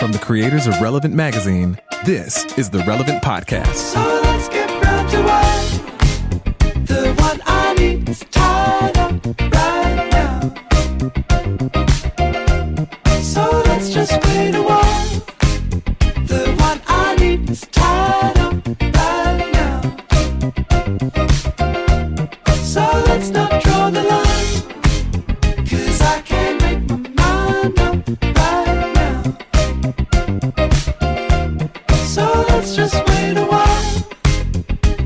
From the creators of Relevant Magazine, this is the Relevant Podcast. So let's get round to one. The one I need is tied up right now. So let's just wait a while. The one I need is tied up right now. So let's not draw the line, 'cause I can't make my mind up right now. So let's just wait a while.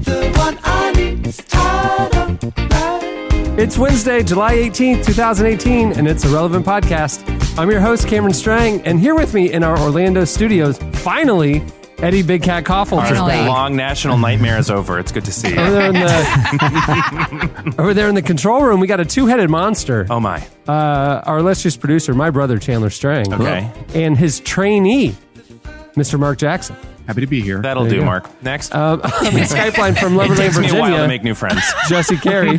The one I need is tied up right. It's Wednesday, July 18th, 2018, and it's a Relevant Podcast. I'm your host, Cameron Strang, and here with me in our Orlando studios, finally, Eddie Big Cat Koffel's back. Long national nightmare is over. It's good to see you. Over there in the control room, we got a two-headed monster. Oh, my. Our illustrious producer, my brother, Chandler Strang. Okay. And his trainee, Mr. Mark Jackson. Happy to be here. That'll do, Mark. Next. On the Skype line from It Loverland, takes me a while to Virginia, make new friends. Jesse Carey.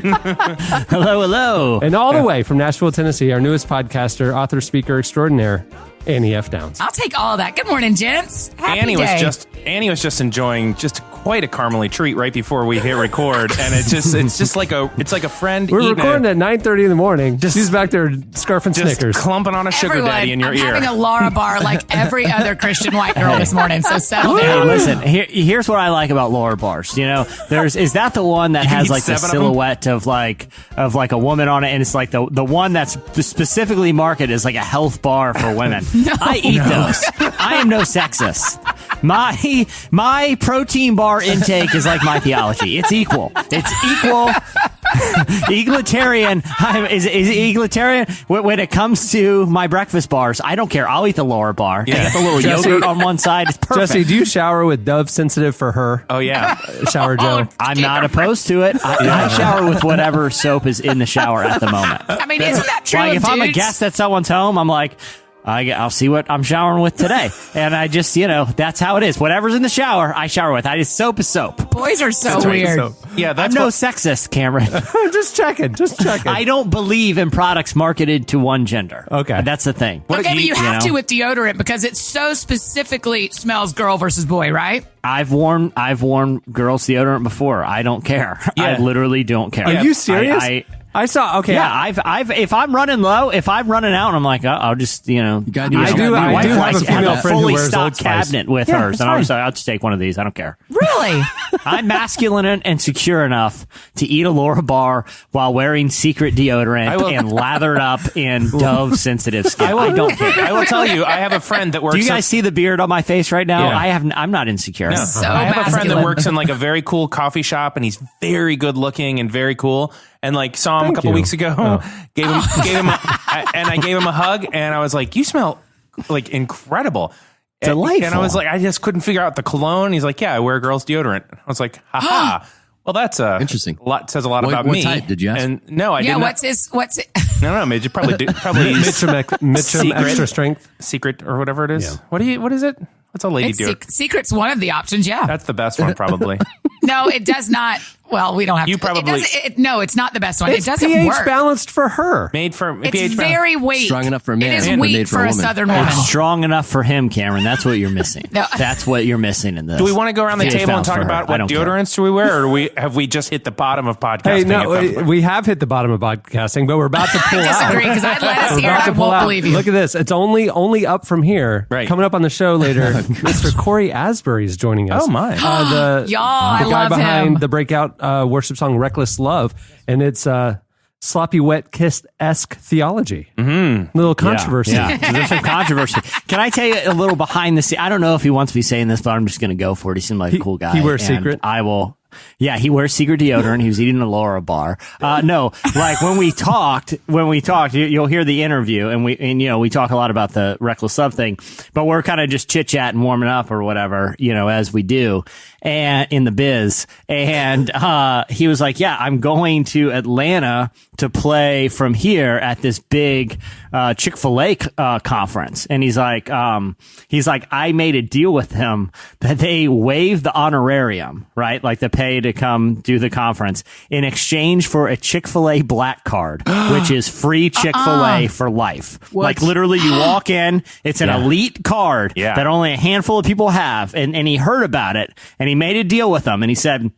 Hello. And all the way from Nashville, Tennessee, our newest podcaster, author, speaker extraordinaire, Annie F. Downs. I'll take all of that. Good morning, gents. Happy Annie day. was just enjoying just quite a caramely treat right before we hit record, and it's just like a friend. We're eating recording at 9:30 in the morning. She's back there scarfing just Snickers. clumping on a sugar Everyone, daddy in your I'm ear. having a Laura bar like every other Christian white girl this morning, so settle Hey, down. listen, here's what I like about Laura bars. You know, is that the one that You has eat like the 7 of them? silhouette of like a woman on it, and it's like the one that's specifically marketed as like a health bar for women. I eat those. I am no sexist. My protein bar intake is like my theology. It's equal. It's equal. Egalitarian. Is egalitarian when it comes to my breakfast bars. I don't care. I'll eat the lower bar. Yeah. I get the little Jesse- yogurt on one side. It's perfect. Jesse, do you shower with Dove Sensitive for her? Oh, yeah. Shower gel. I'm not opposed to it. I shower with whatever soap is in the shower at the moment. I mean, isn't that true? Like of if I'm a dudes? guest at someone's home, I'm like, I'll see what I'm showering with today. And I just, that's how it is. Whatever's in the shower, I shower with. Soap is soap. Boys are so That's right. weird. So, yeah, I'm that's no what, sexist, Cameron. Just checking. I don't believe in products marketed to one gender. Okay. That's the thing. What Okay, do but you have know? to with deodorant because it so specifically smells girl versus boy, right? I've worn girls deodorant before. I don't care. Yeah. I literally don't care. Are you serious? I saw. Okay. Yeah, I've if I'm running low, if I'm running out, and I'm like, I'll just I do have a female friend who fully wears stocked Old Spice. cabinet with Yeah, hers, that's and I'm fine. just like, I'll just take one of these. I don't care. Really? I'm masculine and secure enough to eat a Laura bar while wearing secret deodorant and lathered up in Dove sensitive skin. I don't care. I will tell you, I have a friend that works. Do you guys see the beard on my face right now? Yeah. I'm not insecure. No. So I have a friend that masculine. works in like a very cool coffee shop, and he's very good looking and very cool. And like saw him Thank a couple you. weeks ago, gave him I gave him a hug, and I was like, "You smell like incredible." Delightful. And I was like, I just couldn't figure out the cologne. He's like, "Yeah, I wear girls' deodorant." I was like, "Ha." Well, that's Interesting. Says a lot about what me. type did you ask? And no, I Yeah, did not. what's it? No, maybe probably Mitchum Secret. extra strength. secret or whatever it is. Yeah. What is it? What's a lady deodorant? Secret's one of the options, yeah. That's the best one, probably. No, it does not. Well, we don't have You to. probably- No, it's not the best one. It's it doesn't pH work. balanced for her. Made for It's pH very weak. Strong enough for a man, It is but weak made for for a a woman. southern woman. It's strong enough for him, Cameron. That's what you're missing. No. That's what you're missing in this. Do we want to go around the pH table and balance talk for her. about I what don't care. deodorants do we wear, or have we just hit the bottom of podcasting? Hey, at no, that point? we have hit the bottom of podcasting, but we're about to pull I out. disagree because I'd let us We're hear about it. I to pull won't out. believe you. Look at this. It's only up from here. Right. Coming up on the show later, Mr. Cory Asbury is joining us. Oh, my. The Y'all, I the guy love behind him. the breakout worship song "Reckless Love," and it's sloppy wet kiss-esque theology. Mm-hmm. Little controversy. Yeah. There's some controversy. Can I tell you a little behind the scene? I don't know if he wants me saying this, but I'm just going to go for it. He seemed like a cool guy. he wears and secret? I will. Yeah, he wears secret deodorant. He was eating a Laura bar. No, like when we talked, you'll hear the interview, and we talk a lot about the reckless love thing, but we're kind of just chit chatting, warming up or whatever, as we do. and in the biz. And he was like, yeah, I'm going to Atlanta to play from here at this big Chick-fil-A conference. And he's like, I made a deal with him that they waive the honorarium, right? Like the pay to come do the conference in exchange for a Chick-fil-A black card, which is free Chick-fil-A for life. Like literally you walk in, it's an elite card that only a handful of people have. And he heard about it and he made a deal with them and he said,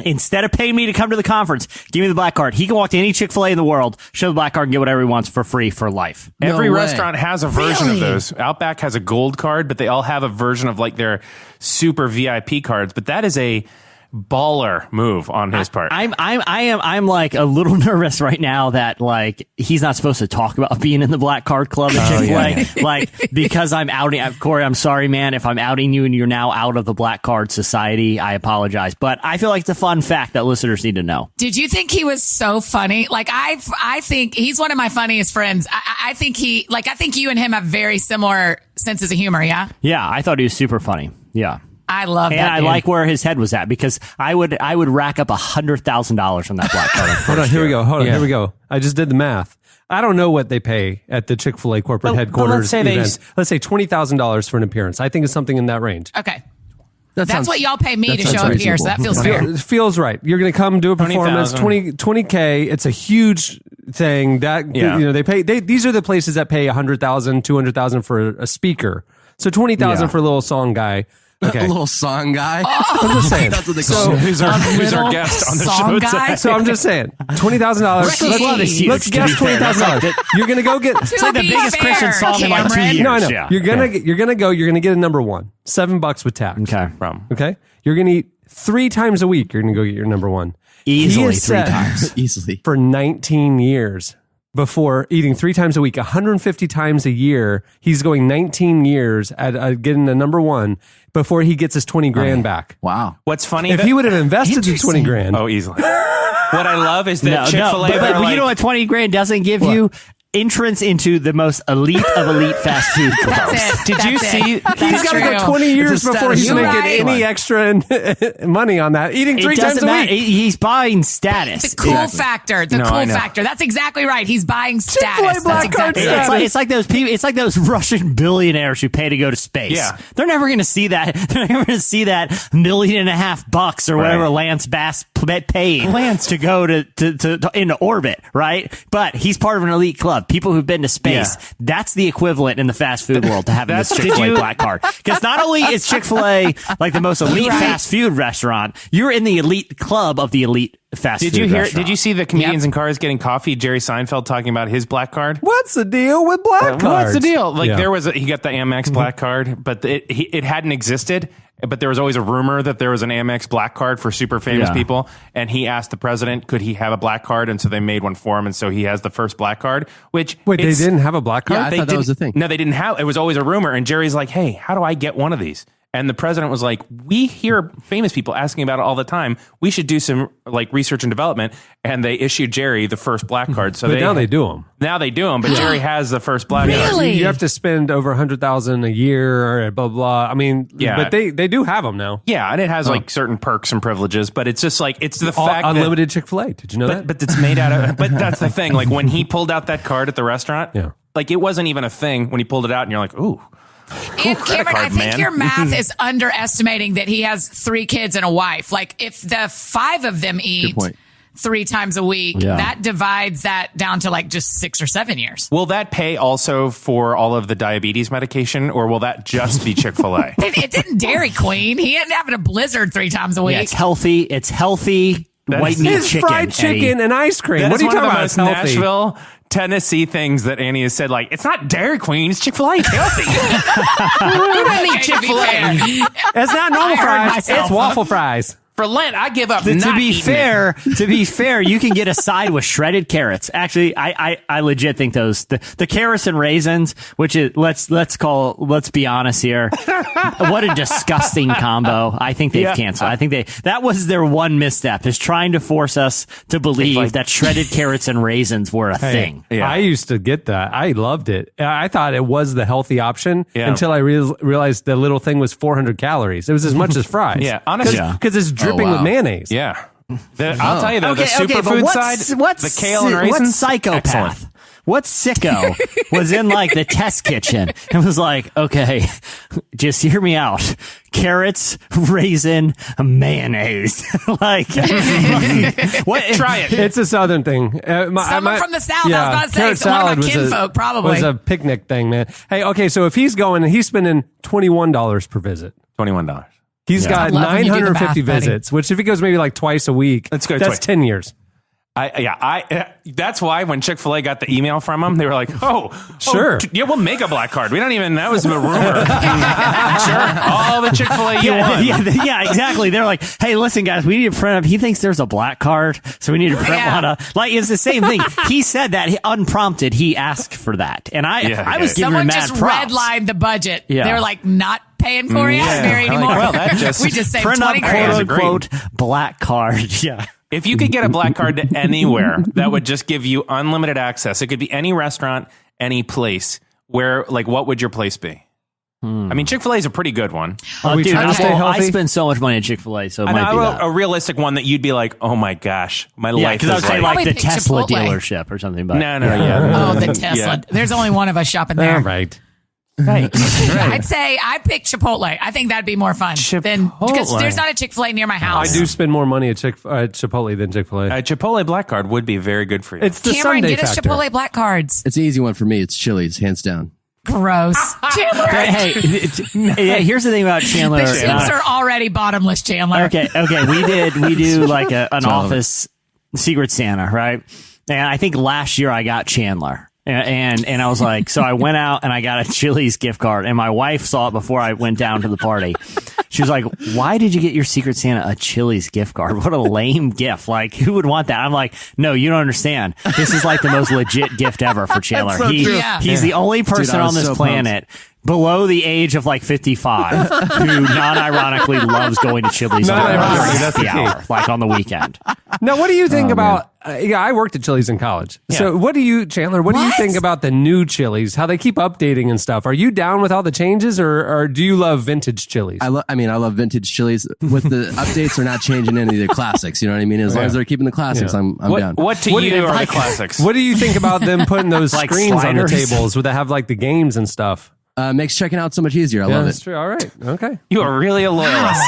instead of paying me to come to the conference, give me the black card. He can walk to any Chick-fil-A in the world, show the black card, and get whatever he wants for free for life. Every way. restaurant has a version of those. Outback has a gold card, but they all have a version of like their super VIP cards. But that is a baller move on his part. I'm like a little nervous right now that like he's not supposed to talk about being in the black card club at Chick-fil-A. Like because I'm outing Corey, I'm sorry, man, if I'm outing you and you're now out of the black card society, I apologize. But I feel like it's a fun fact that listeners need to know. Did you think he was so funny? Like I think he's one of my funniest friends. I think you and him have very similar senses of humor. Yeah. Yeah, I thought he was super funny. Yeah. I love that. And I dude. like where his head was at because I would rack up $100,000 from that black card. Hold on, here we go. I just did the math. I don't know what they pay at the Chick-fil-A corporate headquarters events. Let's say $20,000 for an appearance. I think it's something in that range. Okay. That That's sounds- what y'all pay me that to sounds show up here, so that feels fair. It feels right. You're going to come do a performance, 20K. It's a huge thing that they pay. These are the places that pay $100,000, $200,000 for a speaker. So $20,000 for a little song guy. Okay. A little song guy. I'm just saying. That's what they call him. Who's our guest on the song show? guy? So I'm just saying, $20,000. Let's guess $20,000. You're gonna go get. It's like the biggest Christian song in like 2 years. No, I know. Yeah. You're gonna get a number one. $7 with tax. Okay. Okay. You're gonna eat 3 times a week. You're gonna go get your number one. Easily He is 3 set times. Easily. for 19 years. Before eating 3 times a week, 150 times a year, he's going 19 years at getting the number one before he gets his 20 grand back. Wow. What's funny? If he would have invested the 20 grand, easily. What I love is that Chick-fil-A. But you know what 20 grand doesn't give you? Entrance into the most elite of elite fast food clubs. That's it. Did you That's see? it. he's got to go 20 years It's a before status he's symbol. making You're any right. extra money on that. Eating 3 times a week. He's buying status. The cool factor. The No, I cool know. factor. That's exactly right. He's buying status. Chick-fil-A That's black card exactly status. right. It's like those people. It's like those Russian billionaires who pay to go to space. Yeah. They're never going to see that. They're never going to see that $1.5 million bucks or whatever Right. Lance Bass paid to go to into orbit, right? But he's part of an elite club. People who've been to space. That's the equivalent in the fast food world to having this Chick-fil-A black card. Because not only is Chick-fil-A like the most elite fast food restaurant, you're in the elite club of the elite fast food restaurant. Did you see the comedians in cars getting coffee? Jerry Seinfeld talking about his black card. What's the deal with black cards? What's the deal? Like Yeah. he got the Amex black card, but it hadn't existed. But there was always a rumor that there was an Amex black card for super famous people. And he asked the president, could he have a black card? And so they made one for him. And so he has the first black card, which Wait, they didn't have a black card? Yeah, I thought that was the thing. No, they didn't have. It was always a rumor. And Jerry's like, hey, how do I get one of these? And the president was like, we hear famous people asking about it all the time. We should do some like research and development. And they issued Jerry the first black card. So But now they do them. Now they do them. But Jerry has the first black card. Really? You have to spend over $100,000 a year or blah, blah. I mean, Yeah. but they do have them now. Yeah, and it has like certain perks and privileges, but it's just like it's the All fact unlimited Chick-fil-A. Did you know that? but it's made out of. But that's the thing. Like when he pulled out that card at the restaurant, Yeah. like it wasn't even a thing when he pulled it out, and you're like, ooh. And credit Cameron, I card, think man. your math is underestimating that he has 3 kids and a wife. Like if the 5 of them eat point. 3 times a week, that divides that down to like just 6 or 7 years. Will that pay also for all of the diabetes medication, or will that just be Chick-fil-A? It didn't Dairy Queen. He ain't having a blizzard 3 times a week. Yeah, it's healthy. It's healthy white is- meat It's chicken. fried chicken Eddie. and ice cream. That What is are you one of talking the about? most It's healthy. Nashville, Tennessee things that Annie has said. Like, it's not Dairy Queen, it's Chick-fil-A. It's healthy. I need Chick-fil-A. It's not normal I heard fries. myself. It's waffle fries. For Lent, I give up. To not be eating fair, you can get a side with shredded carrots. Actually, I legit think the carrots and raisins, which is let's be honest here, what a disgusting combo. I think they've canceled. I think that was their one misstep, is trying to force us to believe that shredded carrots and raisins were a thing. Yeah. I used to get that. I loved it. I thought it was the healthy option until I realized the little thing was 400 calories. It was as much as fries. Yeah, honestly, because it's dripping with mayonnaise. Yeah. I'll tell you though, the superfood side, the kale and raisins. What psychopath? Excellent. What sicko was in like the test kitchen and was like, okay, just hear me out. Carrots, raisin, mayonnaise. what? Try it. It's a Southern thing. Someone from the South. I was about to say, carrot so one salad of my kinfolk, probably. was a picnic thing, man. Hey, okay, so if he's going, he's spending $21 per visit. $21. He's got I love when you do the 950 math, buddy. visits, which if he goes maybe like twice a week, Let's go that's twice. 10 years. That's why when Chick-fil-A got the email from them, they were like, Sure. yeah, we'll make a black card. We don't even, that was a rumor. Sure. All the Chick-fil-A you want. Yeah, exactly. They're like, hey, listen, guys, we need to print up. He thinks there's a black card, so we need to print one up. Like, it's the same thing. He said that unprompted. He asked for that, and I was giving him Someone mad just props. redlined the budget. Yeah. They were like, not paying Cory Asbury anymore. Well, that just we just saved print up 20 quote grand. unquote black card. Yeah. If you could get a black card to anywhere, that would just give you unlimited access. It could be any restaurant, any place. Where, like, what would your place be? I mean, Chick-fil-A is a pretty good one. Dude, trying to stay I healthy? spend so much money at Chick-fil-A, so it might be that. A realistic one that you'd be like, oh my gosh, my Yeah, life because I is would say like like the Probably pick Tesla Chipotle. dealership or something. But No. Oh, the Tesla. Yeah. There's only one of us shopping there. All right. I'd say I pick Chipotle. I think that'd be more fun than because Chipotle. there's not a Chick-fil-A near my I house. do spend more money at Chipotle than Chick-fil-A. A Chipotle black card would be very good for you. It's the Cameron, Sunday get us factor. Chipotle black cards. It's an easy one for me. It's Chili's, hands down. Gross. Chandler. Hey, here's the thing about Chandler. The chips are already bottomless, Chandler. Okay. We do like an office Secret Santa, right? And I think last year I got Chandler. And I was like, so I went out and I got a Chili's gift card, and my wife saw it before I went down to the party. She was like, why did you get your Secret Santa a Chili's gift card? What a lame gift. Like, who would want that? I'm like, no, you don't understand. This is like the most legit gift ever for Chandler. so true. Yeah. He's the only person I on was this so planet below the age of like 55 who non-ironically loves going to Chili's on Non-ironically, that's the the key. hour, like on the weekend. Now, what do you think about? I worked at Chili's in college. So, what do you, Chandler? What do you think about the new Chili's? How they keep updating and stuff? Are you down with all the changes, or do you love vintage Chili's? I love vintage Chili's. With the updates, they're not changing any of the classics. You know what I mean? As long as they're keeping the classics, I'm down. What to you are the classics? What do you think about them putting those Like screens on the sliders? tables where they have like the games and stuff? Makes checking out so much easier. I love That's it. true. All right. Okay. You are really a loyalist.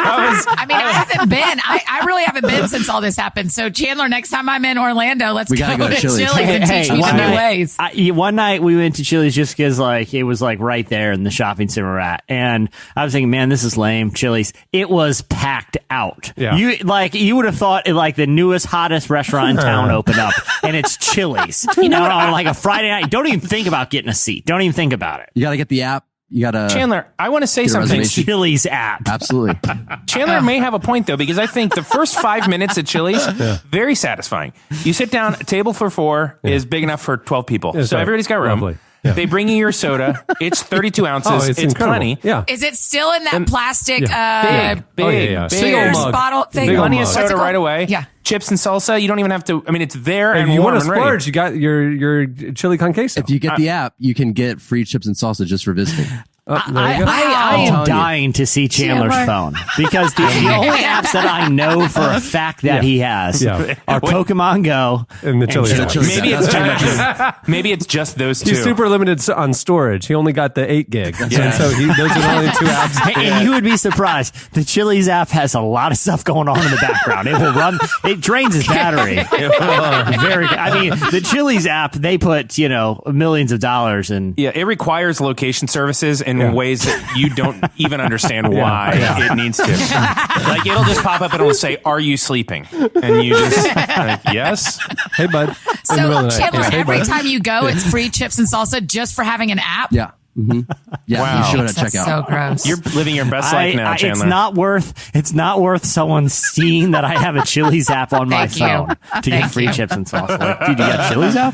I mean, I haven't been. I really haven't been since all this happened. So, Chandler, next time I'm in Orlando, let's We go gotta go to to Chili's. Chili's and teach me some new ways. One night we went to Chili's just because like it was like right there in the shopping center we're at, and I was thinking, man, this is lame. Chili's. It was packed out. Yeah. You would have thought like the newest hottest restaurant in town opened up, and it's Chili's. You know, on like a Friday night. Don't even think about getting a seat. Don't even think about it. You got to get the app. You got to. Chandler, I want to say Get a something. reservation. Chili's app. Absolutely. Chandler may have a point, though, because I think the first 5 minutes at Chili's, very satisfying. You sit down, a table for 4 is big enough for 12 people. It's So right. everybody's got room. Lovely. Yeah. They bring you your soda. It's 32 ounces. Oh, it's incredible. plenty. Yeah. Is it still in that plastic Big, Oh, yeah. big, Cheers mug. bottle thing? Big old plenty of mug. What's it soda called? right away. Yeah. Chips and salsa. You don't even have to. I mean, it's there If and you warm want to and ready. splurge, you got your chili con queso. If you get the app, you can get free chips and salsa just for visiting. There you go. I I'm am telling you. dying to see Chandler's phone because the only apps that I know for a fact that he has Yeah. are Pokemon Go And the chili Chili's. sauce. Maybe it's just those two. He's super limited on storage. He only got the 8 gig. Yeah. And so those are the only 2 apps. And you would be surprised. The Chili's app has a lot of stuff going on in the background. It will run. It drains his battery. Very. I mean, the Chili's app. They put millions of dollars in. Yeah, it requires location services in ways that you don't even understand why it needs to. Like, it'll just pop up and it'll say, "Are you sleeping?" And you just like, yes. Hey, bud. In the middle So, of the night. Chandler, Yes, hey, every bud. time you go, it's free chips and salsa just for having an app? Yeah. Yeah, Wow. you should That's check out. so gross. You're living your best life now, Chandler. It's not worth someone seeing that I have a Chili's app on my Thank you. phone to get Thank free you. chips and sauce. Like, dude, you got a Chili's app?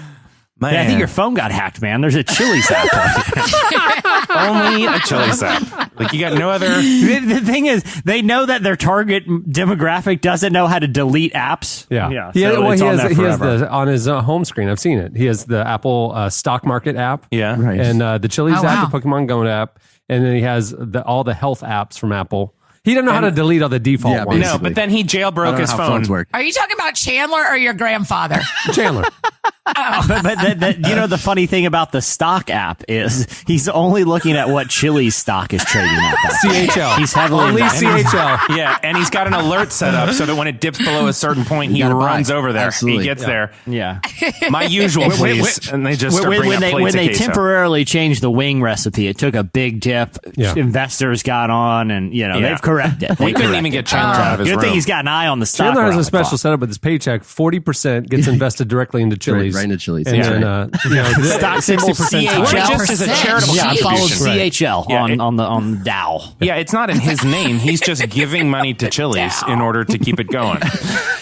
Man. Yeah, I think your phone got hacked, man. There's a Chili's app. Only a Chili's app. Like, you got no other. The thing is, they know that their target demographic doesn't know how to delete apps. Yeah. So it's on there he has forever. on his home screen. I've seen it. He has the Apple stock market app. Yeah. Right. And the Chili's Oh, app, wow. the Pokemon Go app. And then he has all the health apps from Apple. He doesn't know how to delete all the default Yeah, ones. No, but then he I jailbroke don't know his how phone. phones work. Are you talking about Chandler or your grandfather? Chandler. But you know, the funny thing about the stock app is he's only looking at what Chili's stock is trading at. CHL. He's heavily Only invested. CHL. Yeah, and he's got an alert set up so that when it dips below a certain point, he gotta runs buy. over there. Absolutely. He gets there. Yeah. My usual, please. And they just start bringing up when plates they of queso. temporarily changed the wing recipe, it took a big dip. Yeah. Investors got on, and Yeah. they've corrected. We couldn't even get Chandler out of his Good room. thing he's got an eye on the stock. Chandler has around a the special clock. setup with his paycheck. 40% gets invested directly into Chili's. Right into Chili's. And That's then, Stock symbol 60% CHL. Or just as a charitable Yeah, I followed contribution. CHL Yeah, on Dow. Yeah, it's not in his name. He's just giving money to Chili's in order to keep it going.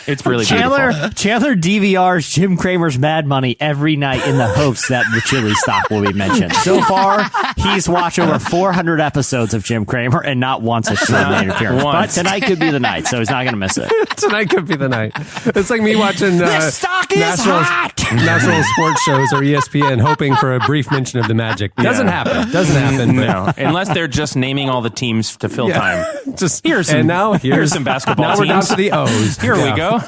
It's really beautiful. Chandler DVRs Jim Cramer's Mad Money every night in the hopes that the Chili stock will be mentioned. So far, he's watched over 400 episodes of Jim Cramer and not once has Chili made an appearance. Once. But tonight could be the night, so he's not going to miss it. Tonight could be the night. It's like me watching This stock is hot! national sports shows or ESPN, hoping for a brief mention of the Magic. Doesn't happen. Doesn't happen. but- No, unless they're just naming all the teams to fill time. Just Here's some- and now here's some basketball Now we're down teams. to the O's. Here we go.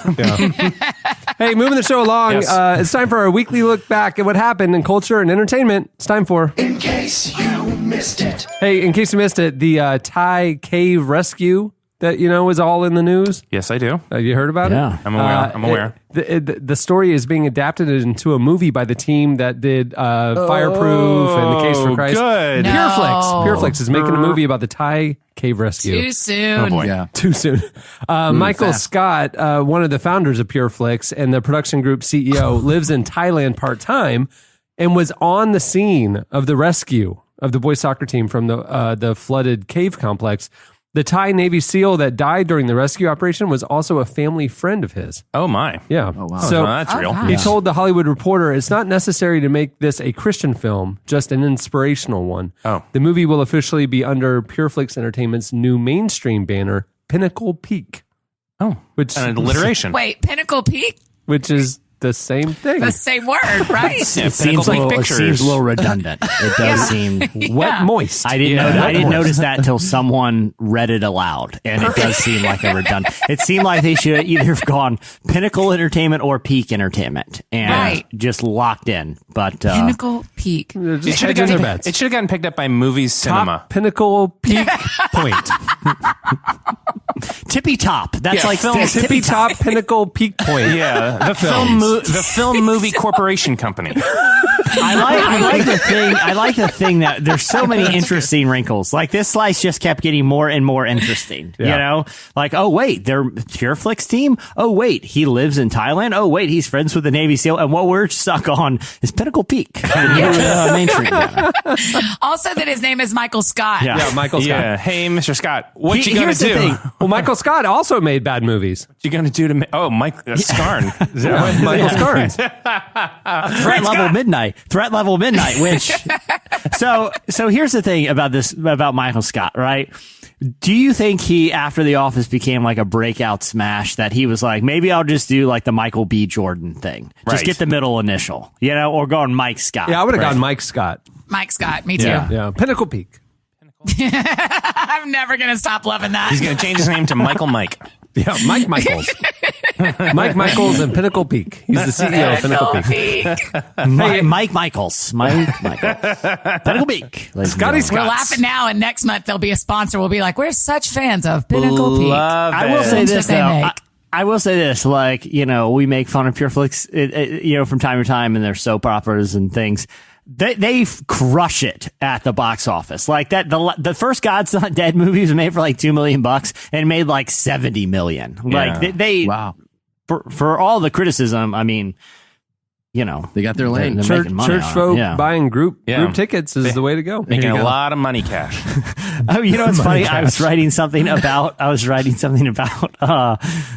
Hey, moving the show along. Yes. It's time for our weekly look back at what happened in culture and entertainment. It's time for. In case you missed it. Hey, in case you missed it, the Thai cave rescue that was all in the news. Yes, I do. Have you heard about Yeah. it? I'm aware. I'm aware. The story is being adapted into a movie by the team that did Fireproof and The Case for Christ. Good. No. Pureflix is making a movie about the Thai cave rescue. Too soon. Yeah. Too soon. Michael fast. Scott, one of the founders of Pureflix and the production group CEO, lives in Thailand part-time and was on the scene of the rescue of the boys soccer team from the flooded cave complex. The Thai Navy SEAL that died during the rescue operation was also a family friend of his. Oh, my. Yeah. Oh, wow. So Oh, that's real. wow. he told the Hollywood Reporter, it's not necessary to make this a Christian film, just an inspirational one. Oh. The movie will officially be under Pureflix Entertainment's new mainstream banner, Pinnacle Peak. Oh, Which, an alliteration. Wait, Pinnacle Peak? which is the same thing. The same word, right? Yeah, It seems, Pinnacle a Peak little, it Pictures. seems a little redundant. It does seem. Wet moist. I didn't notice that until someone read it aloud, and it does seem like a redundant. It seemed like they should have either have gone Pinnacle Entertainment or Peak Entertainment, and Right. just locked in. But Pinnacle Peak. Just It should have hedging their gotten, bets. it should have gotten picked up by Movies Cinema. Top Pinnacle Peak Point. Tippy Top. That's Yeah, like film Tippy Top Pinnacle Peak Point. Yeah, the film movie corporation company. I like the thing that there's so many interesting wrinkles. Like this slice just kept getting more and more interesting. Yeah. You know, like oh wait, they're Pureflix team. Oh wait, he lives in Thailand. Oh wait, he's friends with the Navy SEAL. And what we're stuck on is Pinnacle Peak. Mainstream. Also, that his name is Michael Scott. Yeah. Yeah, Michael Scott. Yeah. Hey, Mr. Scott, what you gonna Here's the do? thing. Well, Michael Scott also made bad movies. What you gonna do to me? Oh, Mike Scarn. Is that what- Michael Scarns. Threat level midnight, which so here's the thing about Michael Scott, right? Do you think he, after The Office became like a breakout smash, that he was like, maybe I'll just do like the Michael B. Jordan thing. Just Right. get the middle initial, or go on Mike Scott. Yeah, I would have gone Mike Scott. Mike Scott. Me too. Yeah. Yeah, Pinnacle Peak. I'm never going to stop loving that. He's gonna change his name to Michael Mike. Yeah, Mike Michaels. Mike Michaels and Pinnacle Peak. He's the CEO of Pinnacle Peak. Mike Michaels. Pinnacle Peak. Scotty Scott. We're laughing now, and next month there'll be a sponsor. We'll be like, we're such fans of Pinnacle Peak. Love I will it. say this That they though. make. I will say this, like, we make fun of Pureflix, from time to time in their soap operas and things. They crush it at the box office. Like that, the first God's Not Dead movie was made for like $2 million and made like 70 million. Like Yeah. they Wow. for all the criticism, I mean, They got their lane. they're Church, making money church on it. folk Yeah. buying group tickets is the way to go. Making a lot of money cash. Oh, it's funny. I was writing something about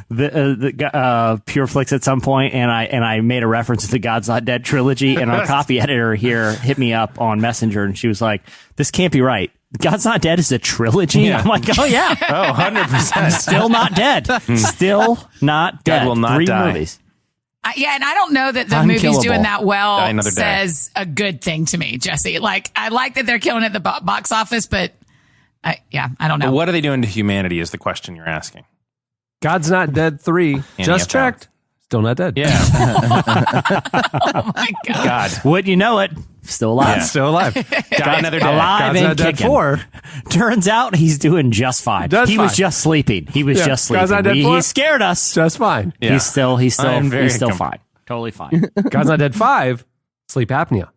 the Pure Flix at some point, and I made a reference to the God's Not Dead trilogy, and our copy editor here hit me up on Messenger, and she was like, "This can't be right. God's Not Dead is a trilogy." Yeah. I'm like, "Oh yeah, 100%. still not dead. Still not dead. God will not 3 die. movies." And I don't know that the movie's Unkillable. doing that well Die another day. says a good thing to me, Jesse. Like, I like that they're killing at the box office, but I don't know. But what are they doing to humanity is the question you're asking. God's Not Dead 3. Just NFL. checked. Still not dead. Yeah. Oh my God. God. Wouldn't you know it? Still alive. Yeah. Still alive. Die another day. Alive God's and Not Dead kicking. 4. Turns out he's doing just fine. Does he was fine. just sleeping. He was Yeah. just God's sleeping. Not Dead 4? He scared us. Just fine. Yeah. He's still I'm very fine. Totally fine. God's Not Dead 5. Sleep apnea.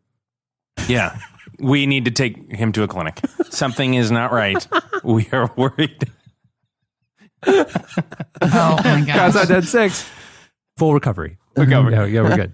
Yeah. We need to take him to a clinic. Something is not right. We are worried. Oh my God's God. Not Dead 6. Full recovery. Recovery. Yeah, we're good.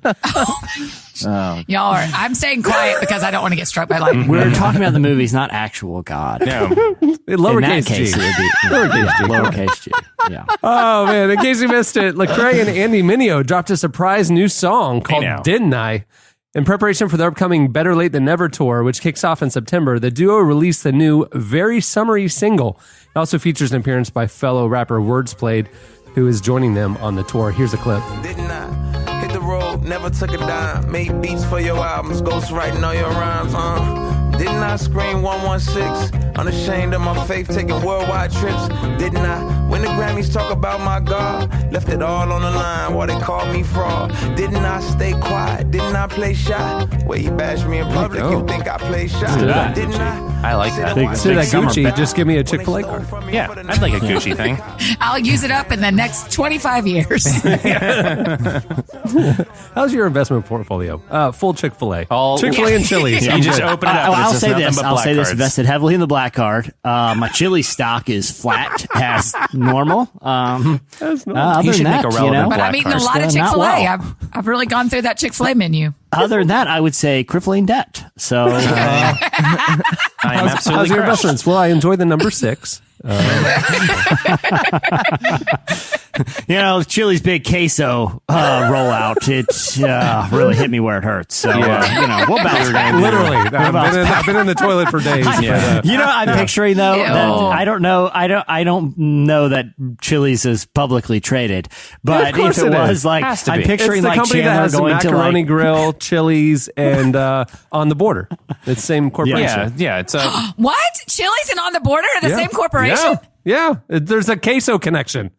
Y'all are, I'm staying quiet because I don't want to get struck by lightning. We're talking about the movies, not actual God. No. In Lowercase that case, g. it would be lowercase g. Yeah. Oh, man. In case you missed it, Lecrae and Andy Mineo dropped a surprise new song called now. Didn't I? In preparation for their upcoming Better Late Than Never tour, which kicks off in September, the duo released the new, very summery single. It also features an appearance by fellow rapper Words Played, who is joining them on the tour. Here's a clip. Didn't I hit the road, never took a dime, made beats for your albums, ghostwriting all your rhymes, Didn't I scream 116, unashamed of my faith, taking worldwide trips? Didn't I, when the Grammys talk about my God, left it all on the line while they called me fraud? Didn't I stay quiet, didn't I play shy? Where you bash me in public, you think I play shy? that. Didn't I? I like that. Instead of that summer Gucci, back. just give me a Chick-fil-A card. Yeah. I'd like a Gucci thing. I'll use it up in the next 25 years. How's your investment portfolio? Full Chick-fil-A. All- Chick-fil-A and Chili's. You I'm just good. open it up. and I'll it's just say nothing this. but I'll black say this. cards. Invested heavily in the black card. My chili stock is flat as normal. Other You than should that, make a relevant But black I'm eating a card. lot of Still not Chick-fil-A. well. I've really gone through that Chick-fil-A menu. Other than that, I would say crippling debt. So I am How's absolutely your crushed. investments? Well, I enjoy the number 6. Chili's big queso rollout. It really hit me where it hurts. So we'll bounce back. Literally. I've been in the toilet for days. Yeah. I'm picturing though Ew. that I don't know that Chili's is publicly traded, but Of course if it it was is. like Has to I'm be. It's picturing the like company that Chandler has the going to Macaroni like Grill, Chili's, and On the Border. It's the same corporation. Yeah. It's a. What? Chili's and On the Border are the Yeah. same corporation? Yeah. There's a queso connection.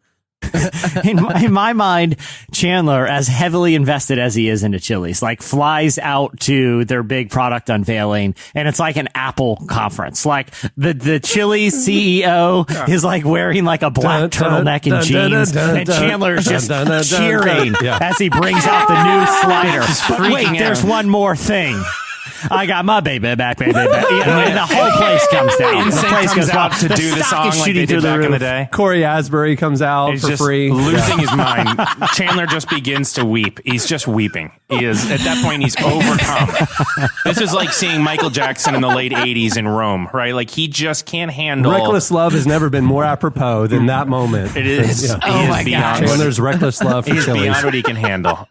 in my mind, Chandler, as heavily invested as he is into Chili's, like flies out to their big product unveiling, and it's like an Apple conference. Like the Chili's CEO is like wearing like a black turtleneck and jeans, and Chandler's just cheering as he brings out the new slider. But wait, freaking there's out. one more thing. I got my baby back, baby back. And the whole place comes down. Insane the place comes goes out wild. to The do the stock song is like shooting they through did back the in the roof. day. Corey Asbury comes out He's for just free. losing his mind. Chandler just begins to weep. He's just weeping. He is at that point. He's overcome. This is like seeing Michael Jackson in the late '80s in Rome, right? Like he just can't handle. Reckless love has never been more apropos than that moment. It is. Yeah. Oh He is my beyond gosh. Chandler's reckless love for He's Chili's. beyond what he can handle.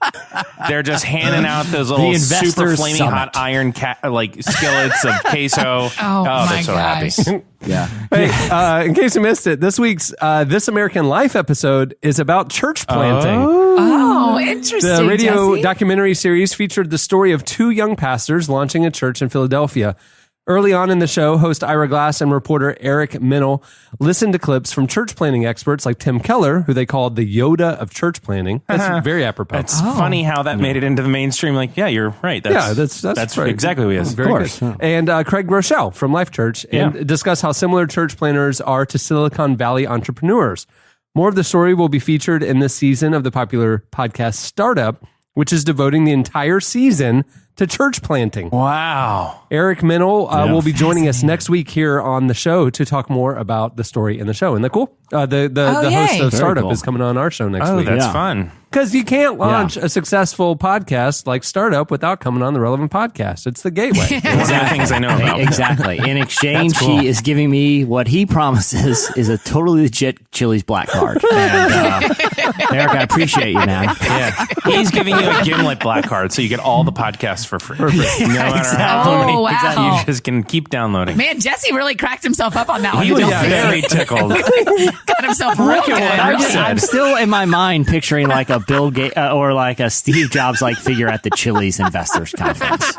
They're just handing out those little Investors super flaming Summit. hot iron like skillets of queso. Oh, they're my so gosh. happy. Yeah. Hey, in case you missed it, this week's This American Life episode is about church planting. Oh, interesting. The radio Jesse. documentary series featured the story of 2 young pastors launching a church in Philadelphia. Early on in the show, host Ira Glass and reporter Eric Minel listened to clips from church planting experts like Tim Keller, who they called the Yoda of church planting. That's very apropos. It's funny how that made it into the mainstream. Like, yeah, you're right. That's right. exactly who he is. Very Of course. good. And Craig Rochelle from Life Church and discuss how similar church planners are to Silicon Valley entrepreneurs. More of the story will be featured in this season of the popular podcast Startup, which is devoting the entire season to church planting. Wow. Eric Minel will be joining us next week here on the show to talk more about the story in the show. Isn't that cool? The host yay. of Very Startup cool. is coming on our show next Oh, week. that's Yeah. fun. Because you can't launch a successful podcast like Startup without coming on the Relevant Podcast. It's the gateway. One of the things I know about. Exactly. In exchange, he is giving me what he promises is a totally legit Chili's black card. And, Eric, I appreciate you, man. Yeah. He's giving you a Gimlet black card, so you get all the podcasts for free. No matter how many. Oh, wow. You just can keep downloading. Man, Jesse really cracked himself up on that one. He was very tickled. Got himself real good. I'm still in my mind picturing like a Bill Gates or like a Steve Jobs like figure at the Chili's investors conference.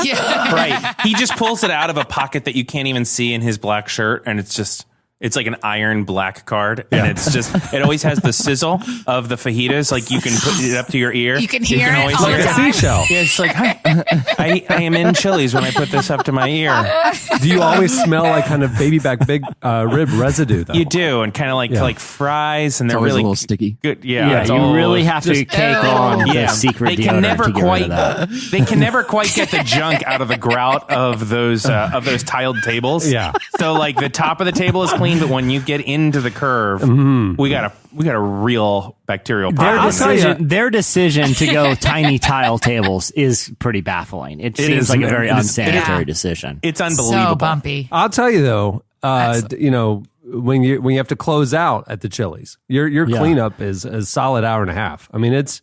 Yeah. Right. He just pulls it out of a pocket that you can't even see in his black shirt, and it's like an iron black card, and it always has the sizzle of the fajitas. Like you can put it up to your ear. You can hear it always all like the a time. seashell. Yeah, it's like, I am in Chili's when I put this up to my ear. Do you always smell like kind of baby back big rib residue, though? You do, and kind of like fries, and they're always really a little sticky. Good. Yeah, it's you all- really have to cake on the secret they deodorant can never to get rid of that. They can never quite get the junk out of the grout of those tiled tables. Yeah. So like the top of the table is clean, but when you get into the curve, we got a real bacterial problem. Their decision to go tiny tile tables is pretty baffling. It seems is, like a very it is- unsanitary decision. It's unbelievable. So bumpy. I'll tell you though, when you have to close out at the Chili's, your cleanup is a solid hour and a half. I mean, it's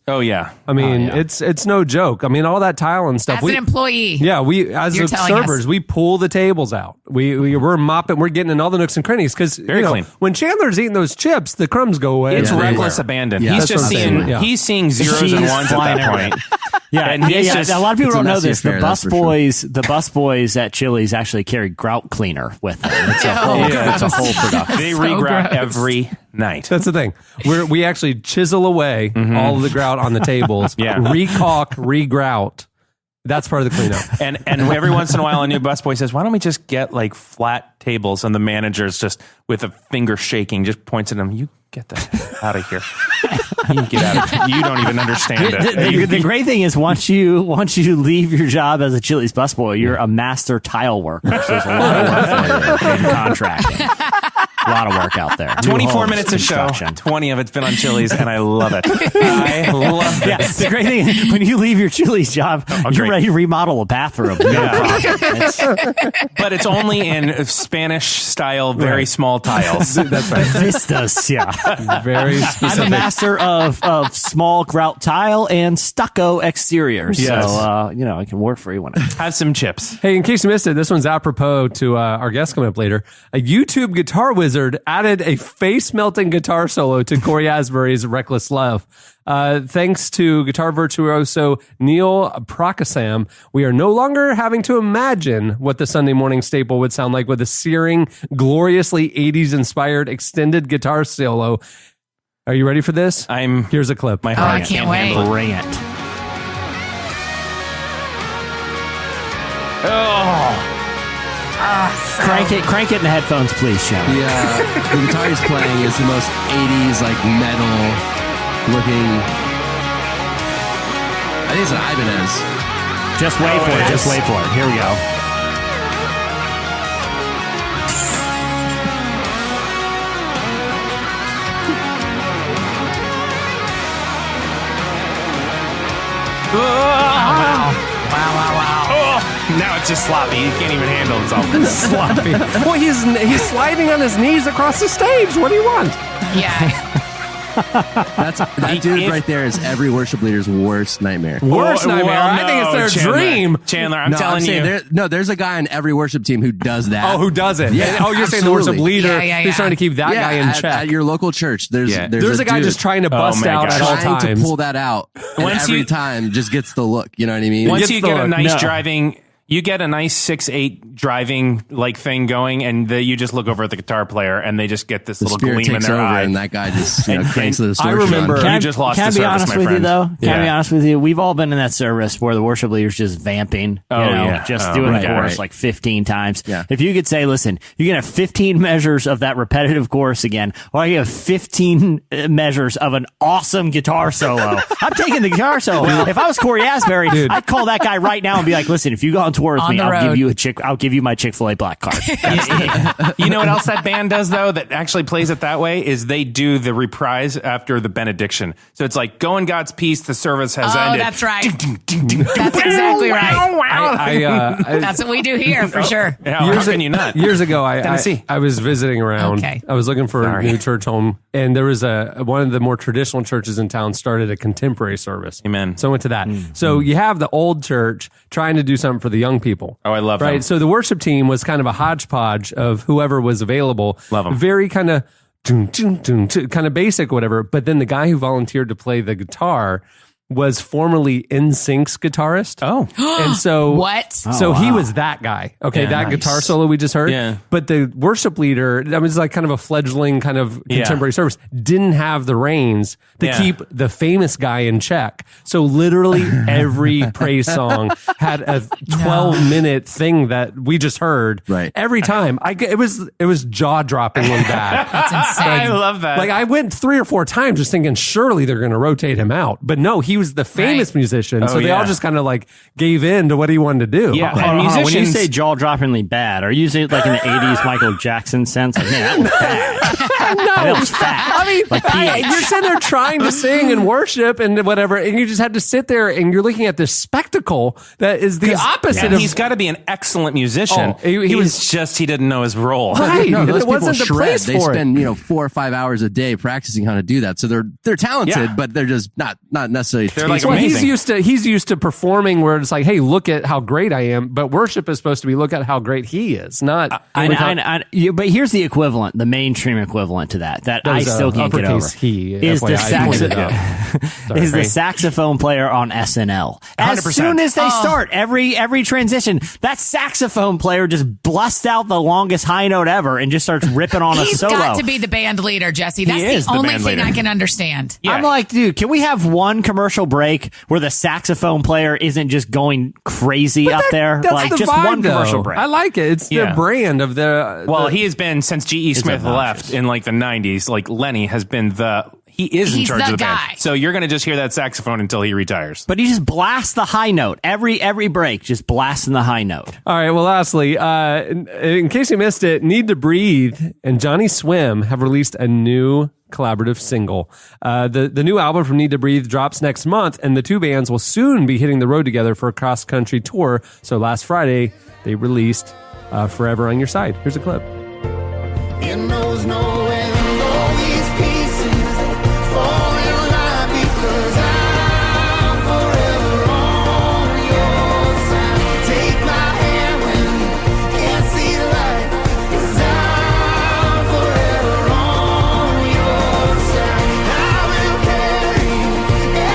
it's no joke. I mean, all that tile and stuff. As an employee. Yeah, we as You're the telling servers, us. we pull the tables out. We're mopping, we're getting in all the nooks and crannies because clean. when Chandler's eating those chips, the crumbs go away. It's everywhere. reckless abandon. Yeah, he's that's just what I'm seeing saying. Yeah. he's seeing zeros and He's ones at flying that point. And he's just- A lot of people It's don't a know messy this. The affair, bus that's for sure. the bus boys at Chili's actually carry grout cleaner with them. It's a whole, it's a whole production. They So regrout gross. every night. That's the thing. We actually chisel away all of the grout on the tables. Yeah. Recaulk, regrout. That's part of the cleanup. And every once in a while, a new busboy says, "Why don't we just get like flat tables?" And the manager's just with a finger shaking, just points at them. You get the out of here. You get out of here. You don't even understand it. The great thing is once you leave your job as a Chili's busboy, you're a master tile worker. So there's a lot of work for you in contracting. A lot of work out there. 24 minutes of show, construction. 20 of it's been on Chili's, and I love it. I love Yeah, this. the great thing is when you leave your Chili's job, you're great. ready to remodel a bathroom. No problem. But it's only in Spanish style, very small tiles. That's right. Vistas, yeah. Very I'm a specific. master of small grout tile and stucco exteriors. Yes. So, I can work for you when I Have some chips. Hey, in case you missed it, this one's apropos to our guest coming up later. A YouTube guitar wizard added a face-melting guitar solo to Cory Asbury's Reckless Love. Thanks to guitar virtuoso Neil Prakasam, we are no longer having to imagine what the Sunday morning staple would sound like with a searing, gloriously 80s-inspired extended guitar solo. Are you ready for this? Here's a clip. My Oh, heart I can't wait. handle it. bring it. Crank it in the headphones, please, Shannon. The guitar he's playing is the most 80s, like metal looking. I think it's an Ibanez. Just wait for it. Just wait for it. Here we go. Now it's just sloppy. You can't even handle itself. Sloppy. Well, he's sliding on his knees across the stage. What do you want? Yeah. That dude right there is every worship leader's worst nightmare. Worst Well, nightmare. I think it's their Chandler. dream. Chandler, I'm telling you. There's a guy in every worship team who does that. Oh, who does it? Yeah, And- you're saying the worship absolutely. leader Yeah. who's trying to keep that guy in at, check. at your local church. There's There's a guy dude just trying to bust my out gosh. at all trying to times. pull that out. And Once every you- time just gets the look. You know what I mean? Once gets you the get a look. nice No. driving, you get a nice 6'8" driving like thing going, and you just look over at the guitar player, and they just get this the little spirit gleam in takes their over, eye. and that guy just cranks the I distortion remember- on. Can You just lost Can I the be service, honest my with you, friend. though? Can I Yeah. be honest with you? We've all been in that service where the worship leader's just vamping. Oh, you know, yeah. just Oh, doing right, the chorus right. like 15 times. Yeah. If you could say, listen, you can have 15 measures of that repetitive chorus again, or you have 15 measures of an awesome guitar solo. I'm taking the guitar solo. If I was Cory Asbury, I'd call that guy right now and be like, listen, if you go on tour with On me, the I'll road. give you my Chick-fil-A black card. You know what else that band does though that actually plays it that way is they do the reprise after the benediction. So it's like, go in God's peace, the service has ended. That's right. That's exactly right. That's what we do here for sure. Yeah, how can you not? Years ago, Tennessee. I was visiting around. Okay. I was looking for a new church home, and there was one of the more traditional churches in town started a contemporary service. Amen. So I went to that. So you have the old church trying to do something for the young people. Oh, I love right. them. So the worship team was kind of a hodgepodge of whoever was available. Love 'em. Very kind of kind of basic, whatever. But then the guy who volunteered to play the guitar was formerly NSYNC's guitarist. Oh. And so What? So he was that guy. Okay, Yeah, that nice. guitar solo we just heard. Yeah. But the worship leader, that was like kind of a fledgling kind of contemporary service, didn't have the reins to keep the famous guy in check. So literally every praise song had a 12-minute thing that we just heard. Right. Every time. It was jaw-droppingly bad. That's insane. I love that. Like I went 3 or 4 times just thinking surely they're going to rotate him out. But no, he was the famous Right. musician. So Oh, they all yeah. just kind of like gave in to what he wanted to do. Yeah. Hold And on, when you musicians- say jaw-droppingly bad, are you using it like in the 80s Michael Jackson sense? Like, man, that was bad. That was fat. I mean, Like PH. you're sitting there trying to sing and worship and whatever, and you just had to sit there and you're looking at this spectacle that is the opposite And of. he's got to be an excellent musician. Oh, he was- he didn't know his role. Right. No, And those it wasn't people the shred. place They for it. spend 4 or 5 hours a day practicing how to do that. So they're talented, Yeah. but they're just not necessarily. They're like Well, amazing. he's used to performing where it's like, hey, look at how great I am. But worship is supposed to be look at how great he is, not. But here's the equivalent, the mainstream equivalent to that I There's a still can't get over. uppercase he, Is the FYI, pointed out. is Sorry. the saxophone player on SNL. As 100%. soon as they start every transition, that saxophone player just busts out the longest high note ever and just starts ripping on a He's solo. got to be the band leader, Jesse. That's is the the only band thing leader. I can understand. Yeah. I'm like, dude, can we have one commercial break where the saxophone player isn't just going crazy up there? That's Like the just vibe, one commercial though. break. I like it. It's Yeah. the brand of the. Well, he has been since G.E. Smith left in like the 90s. Like Lenny has been he is in He's charge the of the guy. band. So you're going to just hear that saxophone until he retires. But he just blasts the high note every break, just blasting the high note. All right. Well, lastly, in case you missed it, Need to Breathe and Johnny Swim have released a new collaborative single. The new album from Need to Breathe drops next month, and the two bands will soon be hitting the road together for a cross-country tour. So last Friday, they released Forever on Your Side. Here's a clip. It knows no end, all these pieces fall in line because I'm forever on your side. Take my hand when you can't see the light, 'cause I'm forever on your side. I will carry you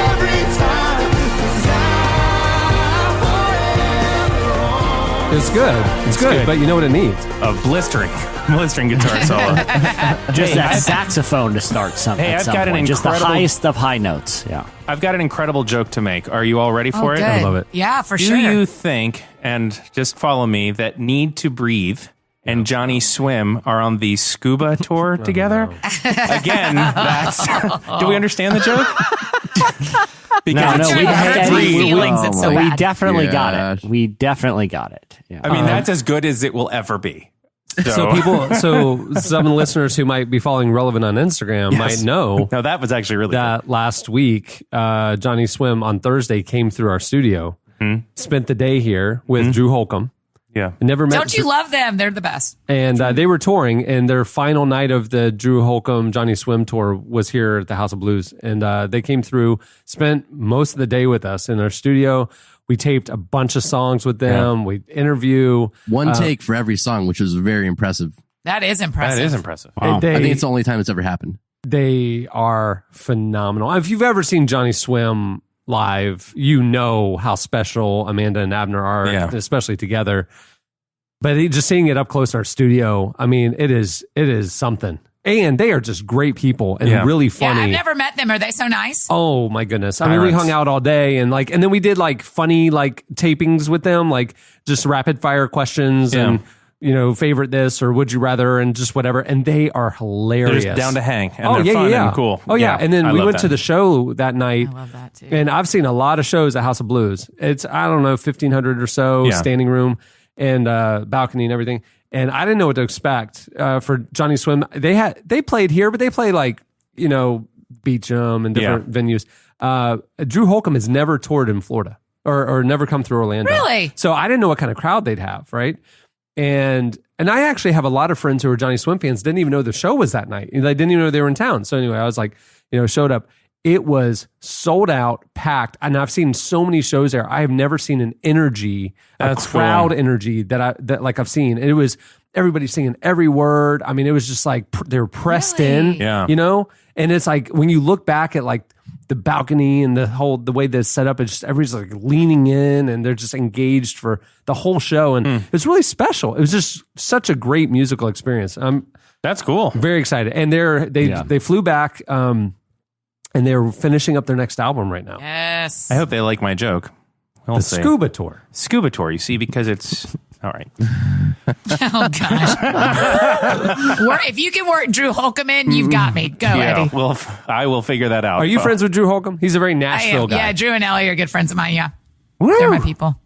every time, 'cause I'm forever on. It's good. It's good, but you know what it needs? A blistering guitar solo. Just that saxophone to start something. Hey, at I've some got an point. Just the incredible- highest of high notes. Yeah. I've got an incredible joke to make. Are you all ready for it? Good. love it. Yeah, for Do sure. you think, and just follow me, that Need to Breathe and Johnny Swim are on the scuba tour together? Again, that's. Do we understand the joke? Because No, Sure, we it hurts my we- feelings. It's so we bad. definitely got Gosh. it. We definitely got it. Yeah. I mean, that's as good as it will ever be. So some listeners who might be following Relevant on Instagram might know No, that was actually really that last week, Johnny Swim on Thursday came through our studio, spent the day here with Drew Holcomb. good. Yeah. Never met. Don't you love them? They're the best. And they were touring, and their final night of the Drew Holcomb Johnny Swim tour was here at the House of Blues. And they came through, spent most of the day with us in our studio. We taped a bunch of songs with them. We interview. One take for every song, which was very impressive. That is impressive. That is impressive. Wow. I think it's the only time it's ever happened. They are phenomenal. If you've ever seen Johnny Swim live, you know how special Amanda and Abner are, Yeah. especially together. But just seeing it up close in our studio, I mean, it is something. And they are just great people and Yeah. really Yeah, funny. I've never met them. Are they so nice? Oh my goodness. I mean, we Pirates. hung out all day and then we did funny tapings with them, just rapid fire questions Yeah. and favorite this or would you rather and just whatever. And they are hilarious. They're just down to hang. And they're fun and cool. Oh, yeah. And then I we love went that. to the show that night. I love that too. And I've seen a lot of shows at House of Blues. It's, I don't know, 1,500 or so, standing room and balcony and everything. And I didn't know what to expect for Johnny Swim. They played here, but they play like, Beecham and different venues. Drew Holcomb has never toured in Florida or never come through Orlando. Really? So I didn't know what kind of crowd they'd have, right? And I actually have a lot of friends who are Johnny Swim fans, didn't even know the show was that night. They didn't even know they were in town. So anyway, I was like, showed up. It was sold out, packed. And I've seen so many shows there. I have never seen an energy, That's a crowd cool. energy that I've seen. It was everybody singing every word. I mean, it was just like they were pressed in, Yeah. And it's like when you look back at like the balcony and the way that's set up, it's just everybody's like leaning in and they're just engaged for the whole show. And it's really special. It was just such a great musical experience. I'm That's cool. very excited. And they flew back and they're finishing up their next album right now. Yes. I hope they like my joke. We'll The see. Scuba Tour. Scuba tour, you see, because it's all right. Oh gosh. If you can work Drew Holcomb in, you've got me. Go, Eddie. Well, I will figure that out. Are you friends with Drew Holcomb? He's a very I Nashville am. guy. Yeah, Drew and Ellie are good friends of mine. Yeah, they're my people.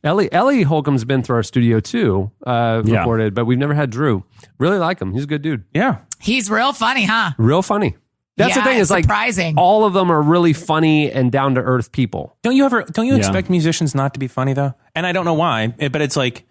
Ellie Holcomb's been through our studio too, recorded, but we've never had Drew. Really like him. He's a good dude. Yeah. He's real funny, huh? Real funny. That's the Yeah, thing, is like surprising. all of them are really funny and down to earth people. Don't you expect musicians not to be funny though? And I don't know why, but it's like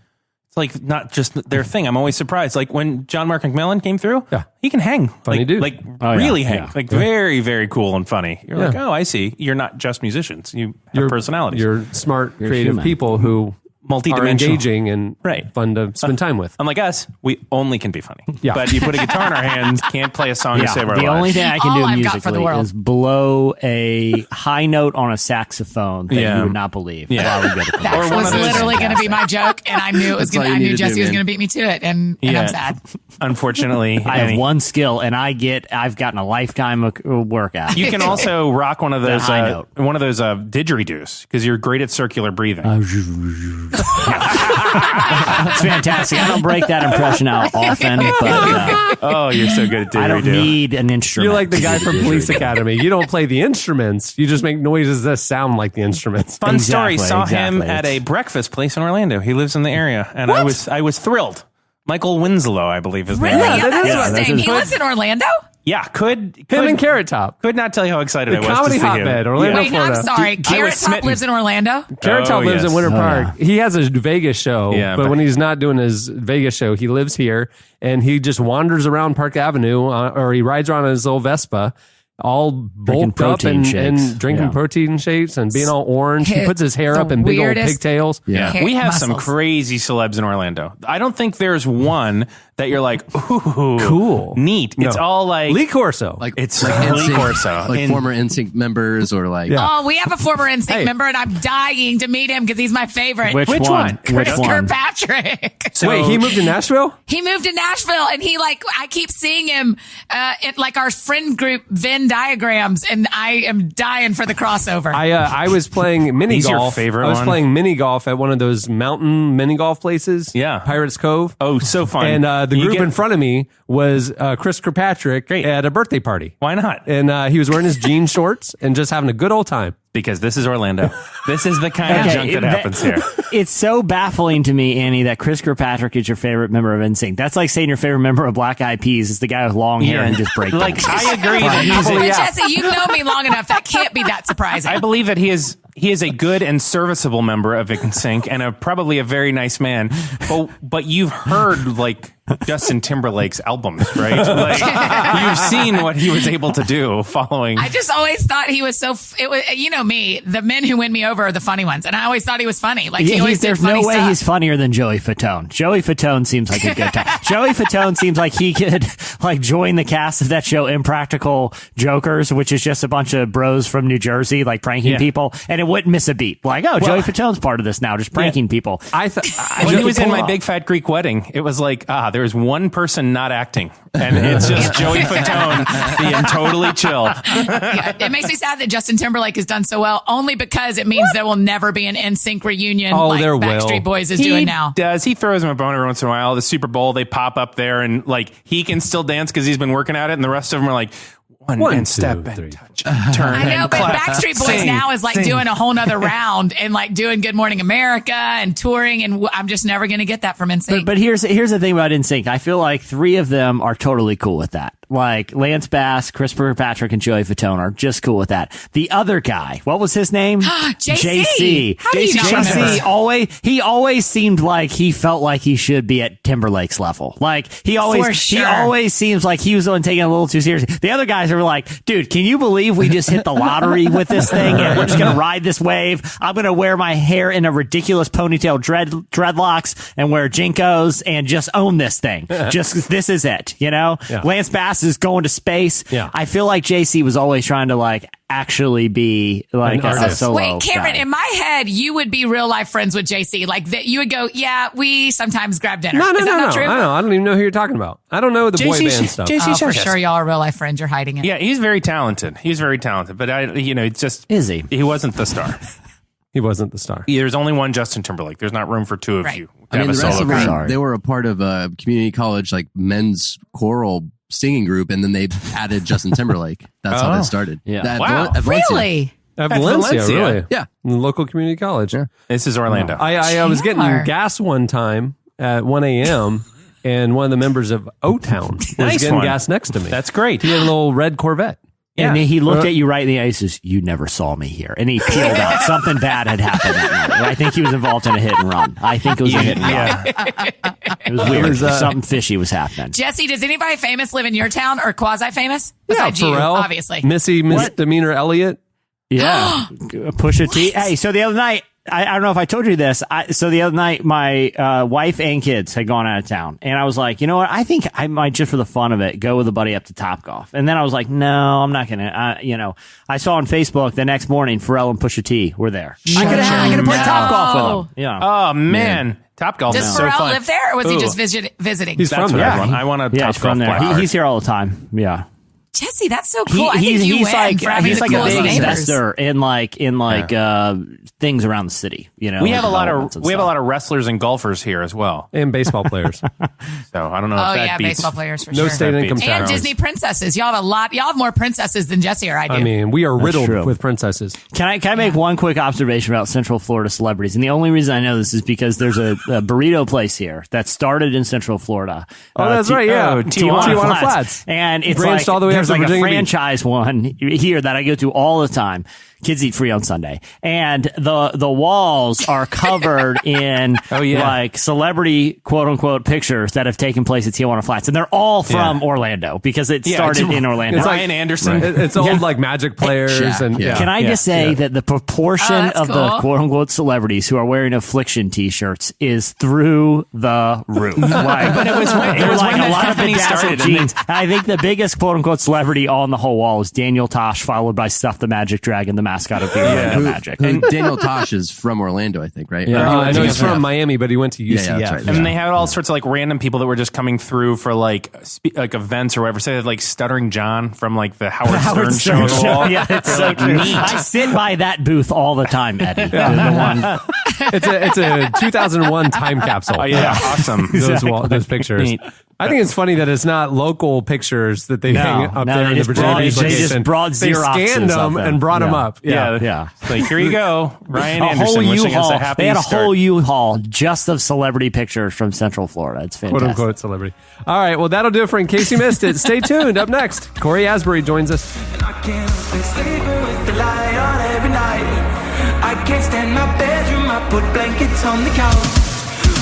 not just their thing. I'm always surprised. Like when John Mark McMillan came through, he can hang. Funny dude. Like Oh, really yeah. hang. Yeah. Like very, very cool and funny. You're like, Yeah. oh, I see. You're not just musicians. You have personalities. You're smart, creative human. people who are multidimensional. engaging and Right. fun to spend time with. Unlike us, we only can be funny. Yeah. But you put a guitar in our hands, can't play a song to save our the lives. only thing I can All do I've got for the musically world. is blow a high note on a saxophone that Yeah. you would not believe. Yeah. while we go to That commercial. one was of those- literally going to be my joke, and I knew it was That's all going. you I need knew to Jesse do, was man. going to beat me to it, and I'm sad. Unfortunately, I have Annie, one skill, and I've gotten a lifetime of work at it. You can also rock one of those high note. didgeridoos because you're great at circular breathing. It's fantastic. I don't break that impression out often, but Oh, you're so good at didgeridoo. I don't need an instrument. You're like the guy from Police Academy. You don't play the instruments. You just make noises that sound like the instruments. Fun story. Exactly, Saw him exactly. at a breakfast place in Orlando. He lives in the area, and I was thrilled. Michael Winslow, I believe, is the Really? name. Yeah, that's Yeah, his that's name. his- He lives in Orlando? Yeah, could Him and Carrot Top. could not tell you how excited The I was to comedy see hotbed, him. Orlando, Wait, Florida. I'm sorry. I was Carrot Top smitten. lives in Orlando? Carrot Top lives yes. in Winter Oh, Park. He has a Vegas show, Yeah, but but- when he's not doing his Vegas show, he lives here and he just wanders around Park Avenue or he rides around on his little Vespa, all bulked up protein shakes. and drinking Yeah. protein shakes and being all orange. He puts his hair The up in big old weirdest- pigtails. Yeah. Hair We have some muscles. crazy celebs in Orlando. I don't think there's one that you're like, ooh, Cool. neat. It's No. all like Lee Corso. it's like Lee NSYNC, Corso. like And- former NSYNC members or like Yeah. Oh, we have a former NSYNC Hey. member, and I'm dying to meet him because he's my favorite. Which Which one? one? Which Chris one? Kirkpatrick. So- Wait, he moved to Nashville? He moved to Nashville, and I keep seeing him at like our friend group Venn diagrams, and I am dying for the crossover. I was playing mini He's your golf. favorite I was one? playing mini golf at one of those mountain mini golf places. Yeah. Pirates Cove. Oh, so fun. And the You group get- in front of me was Chris Kirkpatrick Great. at a birthday party. Why not? And he was wearing his jean shorts and just having a good old time. Because this is Orlando. This is the kind of junk that happens here. It's so baffling to me, Annie, that Chris Kirkpatrick is your favorite member of NSYNC. That's like saying your favorite member of Black Eyed Peas is the guy with long hair and just break Like, dances. I agree that he's But a, Jesse, you've known me long enough. That can't be that surprising. I believe that he is a good and serviceable member of NSYNC and probably a very nice man. But you've heard like Justin Timberlake's albums, right? Like you've seen what he was able to do following. I just always thought he was it was, you know me, the men who win me over are the funny ones. And I always thought he was funny. Like, he always did there's funny no way stuff. he's funnier than Joey Fatone. Joey Fatone seems like a good time. Joey Fatone seems like he could like join the cast of that show Impractical Jokers, which is just a bunch of bros from New Jersey like pranking Yeah. people, and it wouldn't miss a beat. Like, oh, Joey Fatone's part of this now, just pranking people. I when he was in my big fat Greek wedding, it was like, there's one person not acting, and it's just Joey Fatone being totally chill. Yeah, it makes me sad that Justin Timberlake has done so well, only because it means there will never be an NSYNC reunion like there Backstreet will. Boys is doing now. He throws him a bone every once in a while. The Super Bowl, they pop up there, and like he can still dance because he's been working at it, and the rest of them are like, one and step two, and three. touch, turn. I know, and but clap. Backstreet Boys now is like doing a whole nother round and like doing Good Morning America and touring, and I'm just never going to get that from NSYNC. But here's the thing about NSYNC. I feel like 3 of them are totally cool with that. Like Lance Bass, Chris Kirkpatrick, and Joey Fatone are just cool with that. The other guy, what was his name? JC. How do you not JC always seemed like he felt like he should be at Timberlake's level. Like he always seems like he was the one taking it a little too seriously. The other guys are like, dude, can you believe we just hit the lottery with this thing and we're just gonna ride this wave? I'm gonna wear my hair in a ridiculous ponytail dreadlocks and wear Jinkos and just own this thing. Just this is it, you know? Yeah. Lance Bass is going to space. Yeah. I feel like JC was always trying to like actually be like a solo Wait, Cameron, guy. in my head, you would be real life friends with JC. Like that, you would go, yeah, we sometimes grab dinner. No. Is that not true? I don't even know who you're talking about. I don't know the boy band stuff. Oh, for sure, y'all are real life friends. You're hiding it. Yeah, he's very talented. But it's just Is he? He wasn't the star. He wasn't the star. There's only one Justin Timberlake. There's not room for 2 of Right. you. I mean, have the a rest solo of career. them, they were a part of a community college, like men's choral singing group, and then they added Justin Timberlake. That's how that started. Yeah. At Wow. at Valencia. Really? At At Valencia, Valencia. really? Yeah. In the local community college. Yeah. This is Orlando. I was getting Chandler. gas one time at 1 a.m. and one of the members of O-Town was Nice getting one. gas next to me. That's great. He had a little red Corvette. And then he looked at you right in the eye and says, "You never saw me here." And he peeled out. Something bad had happened that night. I think he was involved in a hit and run. I think it was a hit and run. It was weird. Something fishy was happening. Jesse, does anybody famous live in your town or quasi famous? Besides you, Pharrell, obviously. Missy Misdemeanor Elliott. Yeah. Pusha T. Hey, so the other night, I don't know if I told you this. So the other night, my wife and kids had gone out of town. And I was like, you know what? I think I might, just for the fun of it, go with a buddy up to Topgolf. And then I was like, no, I'm not going to. I saw on Facebook the next morning, Pharrell and Pusha T were there. I could have played Topgolf with them. Yeah. Oh, man. Topgolf Does is so Pharrell fun. live there or was he Ooh. just visiting? He's That's from what there. I want. I want a Yeah, he's from Topgolf there. black card. He's here all the time. Yeah. Jesse, that's so cool. I think you he's win like for having he's the like a coolest big neighbors. investor in things around the city. You know, We have a lot developments of and stuff. wrestlers and golfers here as well. And baseball players. So I don't know Oh, if that yeah, beats. baseball players for No sure. state income And tax. Disney princesses. Y'all have a lot. Y'all have more princesses than Jesse or I do. I mean, we are riddled true. with princesses. Can I make one quick observation about Central Florida celebrities? And the only reason I know this is because there's a burrito place here that started in Central Florida. Oh, that's right, yeah. Tijuana Flats. Flats. And it's Branched like, all the way up there's to like a Virginia Beach. franchise one here that I go to all the time. Kids eat free on Sunday. And the walls are covered in like celebrity quote unquote pictures that have taken place at Tijuana Flats. And they're all from Orlando because it started in Orlando. It's like- Ryan Anderson. It's old like Magic players Shaq, and yeah. Can I just say that the proportion that's of the cool. quote unquote celebrities who are wearing affliction t-shirts is through the roof? Like, But it was when they're like that a lot of company bedazzled started, and jeans. And I think the biggest quote unquote celebrity on the whole wall is Daniel Tosh, followed by Stuff the Magic Dragon, the mascot of the Orlando Magic. Who Daniel Tosh is from Orlando, I think, right? I know he's Yeah. from Miami, but he went to UCF. Yeah, that's right. And they had all sorts of like random people that were just coming through for like events or whatever. Say like Stuttering John from like the Howard Stern show. on the wall. Yeah, it's so like, true. neat. I sit by that booth all the time, Eddie. The one. It's a 2001 time capsule. Oh yeah, awesome. Those pictures. Neat. I think it's funny that it's not local pictures that they hang up there they in the just Virginia brought- Beach they just location. brought They Xeroxes scanned of them them. and brought them Yeah. up. Yeah. Yeah. Like here you go, Ryan A Anderson whole wishing us U-Haul. a happy They had a start. whole U-Haul just of celebrity pictures from Central Florida. It's Quote fantastic. unquote celebrity. All right, well, that'll do it for In Case You Missed It. Stay tuned. Up next, Cory Asbury joins us. I can't stay sleeping with the light on every night. I can't stand my bedroom, I put blankets on the couch.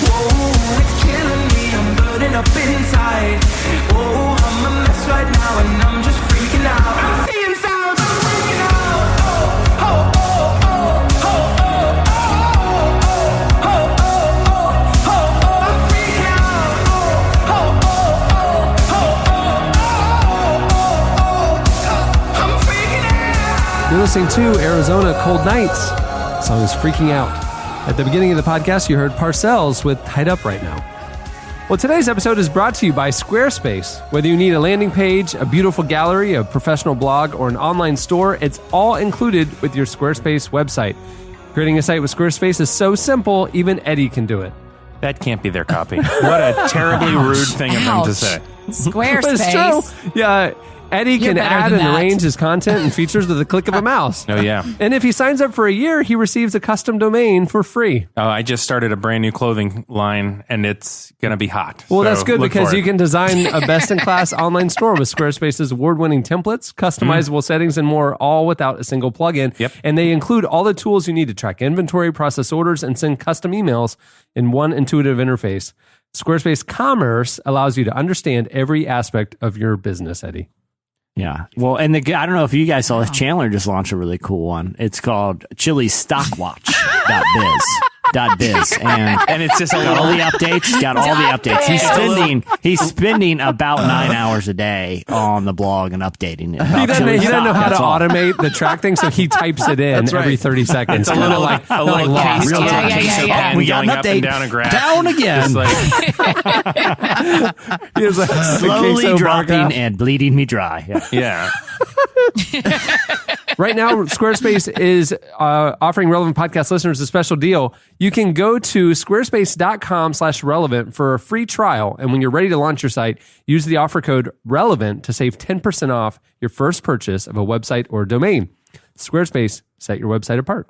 Whoa, it's killing me, I'm burning up inside. Whoa, I'm a mess right now and I'm just freaking out. I'm seeing sounds, I'm freaking out. Oh, oh, oh, oh, oh, oh, oh, oh, oh, oh, oh, oh, I'm freaking out. Oh, oh, oh, oh, oh, oh, oh, I'm freaking out. You're listening to Arizona Cold Nights. The song is Freaking Out. At the beginning of the podcast, you heard Parcells with Tied Up Right Now. Well, today's episode is brought to you by Squarespace. Whether you need a landing page, a beautiful gallery, a professional blog, or an online store, it's all included with your Squarespace website. Creating a site with Squarespace is so simple, even Eddie can do it. That can't be their copy. What a terribly rude thing of them to say. Squarespace. But it's true. Yeah, Eddie can add and arrange his content and features with the click of a mouse. Oh, yeah. And if he signs up for a year, he receives a custom domain for free. Oh, I just started a brand new clothing line, and it's going to be hot. Well, So that's good look because for you it. can design a best-in-class online store with Squarespace's award-winning templates, customizable settings, and more, all without a single plugin. Yep. And they include all the tools you need to track inventory, process orders, and send custom emails in one intuitive interface. Squarespace Commerce allows you to understand every aspect of your business, Eddie. Yeah. Well, and I don't know if you guys saw this. Chandler just launched a really cool one. It's called Chili's Stockwatch.biz. And it's just a got all little... the updates. Got all the updates. He's spending about 9 hours a day on the blog and updating it. He doesn't know how to That's all. automate the track thing, so he types it in every 30 seconds. It's a little like case real of time. Yeah. We got an going up and update. down a graph. Down again. Just like, He has like the Slowly queso bar dropping graph. and bleeding me dry. Yeah. yeah. Right now, Squarespace is offering Relevant Podcast listeners a special deal. You can go to squarespace.com/relevant for a free trial. And when you're ready to launch your site, use the offer code RELEVANT to save 10% off your first purchase of a website or domain. Squarespace, set your website apart.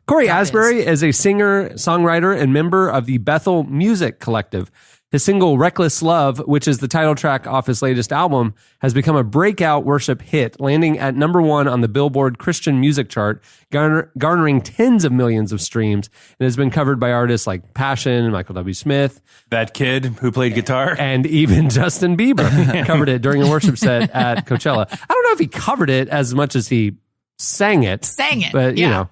Cory Asbury is a singer, songwriter, and member of the Bethel Music Collective. His single Reckless Love, which is the title track off his latest album, has become a breakout worship hit, landing at #1 on the Billboard Christian music chart, garnering tens of millions of streams, and has been covered by artists like Passion, Michael W. Smith, That kid who played guitar. and even Justin Bieber covered it during a worship set at Coachella. I don't know if he covered it as much as he sang it. But, you know.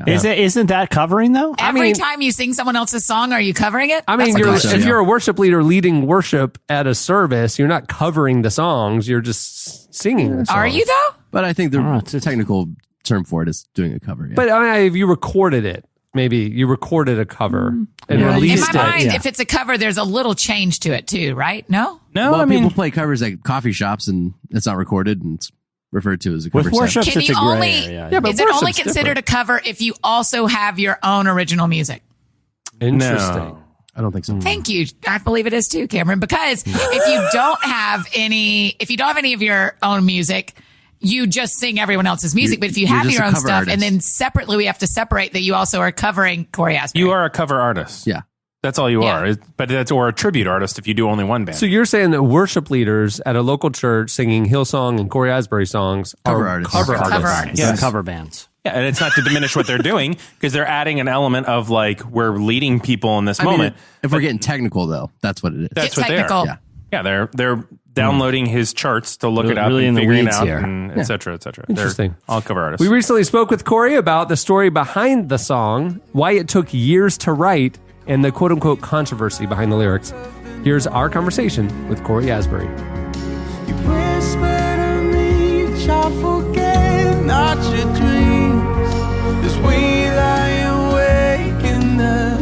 Isn't that covering though? Every time you sing someone else's song, are you covering it? I mean, if you're a worship leader leading worship at a service, you're not covering the songs. You're just singing the songs. Are you though? But I think the technical term for it is doing a cover. Yeah. But I mean, if you recorded it, maybe you recorded a cover and In released my it. mind, if it's a cover, there's a little change to it too, right? No? No, well, I mean, people play covers at coffee shops and it's not recorded and it's referred to as a cover With set. worship, Can it's you a gray only, area. Yeah, but is it only worship's considered a cover if you also have your own original music? Interesting. No. I don't think so. Thank you. I believe it is too, Cameron, because if you don't have any of your own music, you just sing everyone else's music. But if you you're have just your a own cover stuff, artist. and then separately we have to separate that you also are covering Cory Asbury. you are a cover artist. Yeah. That's all you Yeah. are. But that's or a tribute artist if you do only one band. So you're saying that worship leaders at a local church singing Hillsong and Cory Asbury songs Cover are artists. cover Cover artists. artists. Yeah, Yes. cover bands. Yeah, and it's not to diminish what they're doing because they're adding an element of like we're leading people in this I mean, moment. if we're getting technical though, that's what it is. That's Get what technical. they are. Yeah, they're downloading his charts to look it up Really in and the figuring it weeds out, here. and et cetera, et cetera. Interesting. They're all cover artists. We recently spoke with Cory about the story behind the song, why it took years to write, and the quote-unquote controversy behind the lyrics. Here's our conversation with Cory Asbury. You whisper to me, child, forget not your dreams. As we lie awake in the,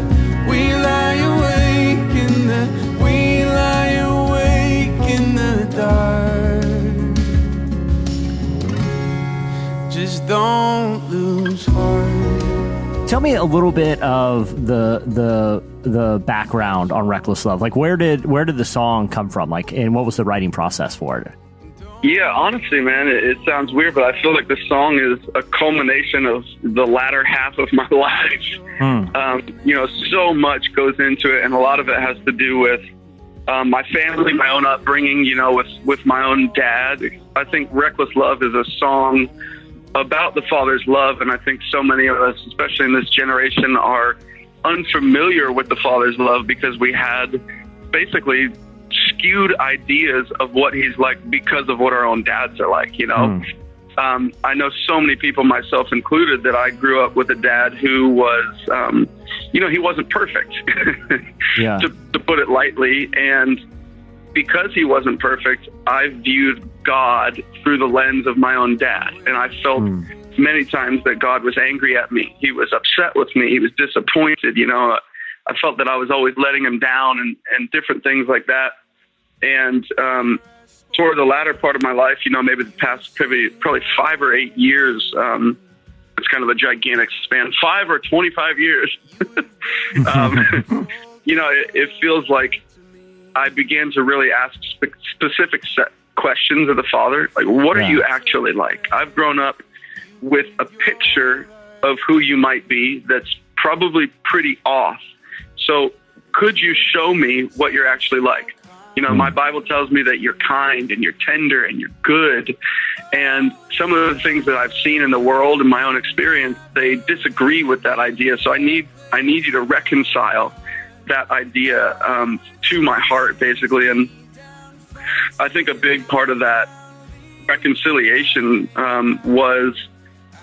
we lie awake in the, we lie awake in the dark. Just don't lose heart. Tell me a little bit of the background on Reckless Love. Like where did the song come from? Like, and what was the writing process for it? Yeah, honestly, man, it sounds weird, but I feel like the song is a culmination of the latter half of my life. So much goes into it, and a lot of it has to do with my family, my own upbringing, with my own dad. I think Reckless Love is a song about the Father's love, and I think so many of us, especially in this generation, are unfamiliar with the Father's love because we had basically skewed ideas of what he's like because of what our own dads are like, I know so many people, myself included, that I grew up with a dad who was, he wasn't perfect, Yeah. to put it lightly. And because he wasn't perfect, I viewed God through the lens of my own dad. And I felt many times that God was angry at me. He was upset with me. He was disappointed. I felt that I was always letting him down and different things like that. And toward the latter part of my life, maybe the past probably 5 or 8 years, it's kind of a gigantic span, 5 or 25 years. It feels like I began to really ask specific questions of the Father. Like, what are you actually like? I've grown up with a picture of who you might be that's probably pretty off. So could you show me what you're actually like? My Bible tells me that you're kind and you're tender and you're good. And some of the things that I've seen in the world and my own experience, they disagree with that idea. So I need you to reconcile that idea to my heart, basically. And I think a big part of that reconciliation was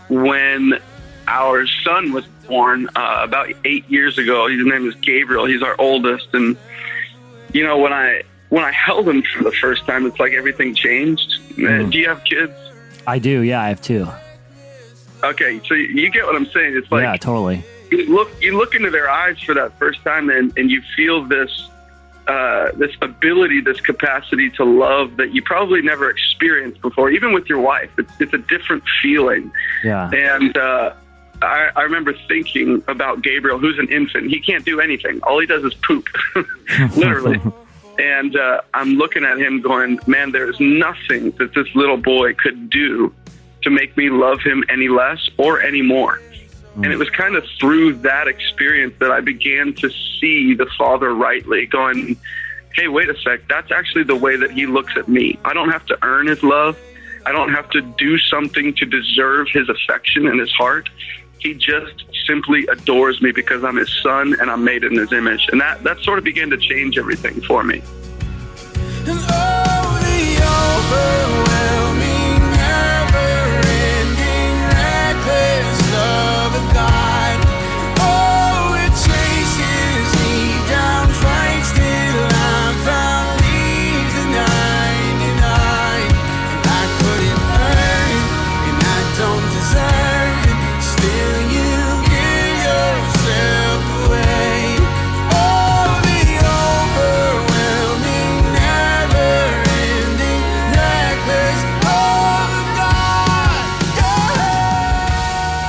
when our son was born about 8 years ago. His name is Gabriel. He's our oldest. And, when I held him for the first time, it's like everything changed. Do you have kids? I do. Yeah, I have 2. Okay, so you get what I'm saying. It's like, yeah, totally. You look into their eyes for that first time, and you feel this ability, this capacity to love that you probably never experienced before, even with your wife. It's a different feeling. Yeah. And I remember thinking about Gabriel, who's an infant. He can't do anything. All he does is poop, literally. And I'm looking at him going, man, there's nothing that this little boy could do to make me love him any less or any more. And it was kind of through that experience that I began to see the Father rightly, going, hey, wait a sec, that's actually the way that he looks at me. I don't have to earn his love. I don't have to do something to deserve his affection and his heart. He just simply adores me because I'm his son and I'm made in his image. And that sort of began to change everything for me. And oh, the overwhelming, never-ending, reckless love of God. Oh, it chases me down, fights till I'm found, leaves the 99. And I couldn't earn it, and I don't deserve it. Still you give yourself away. Oh, the overwhelming, never-ending, reckless love of God.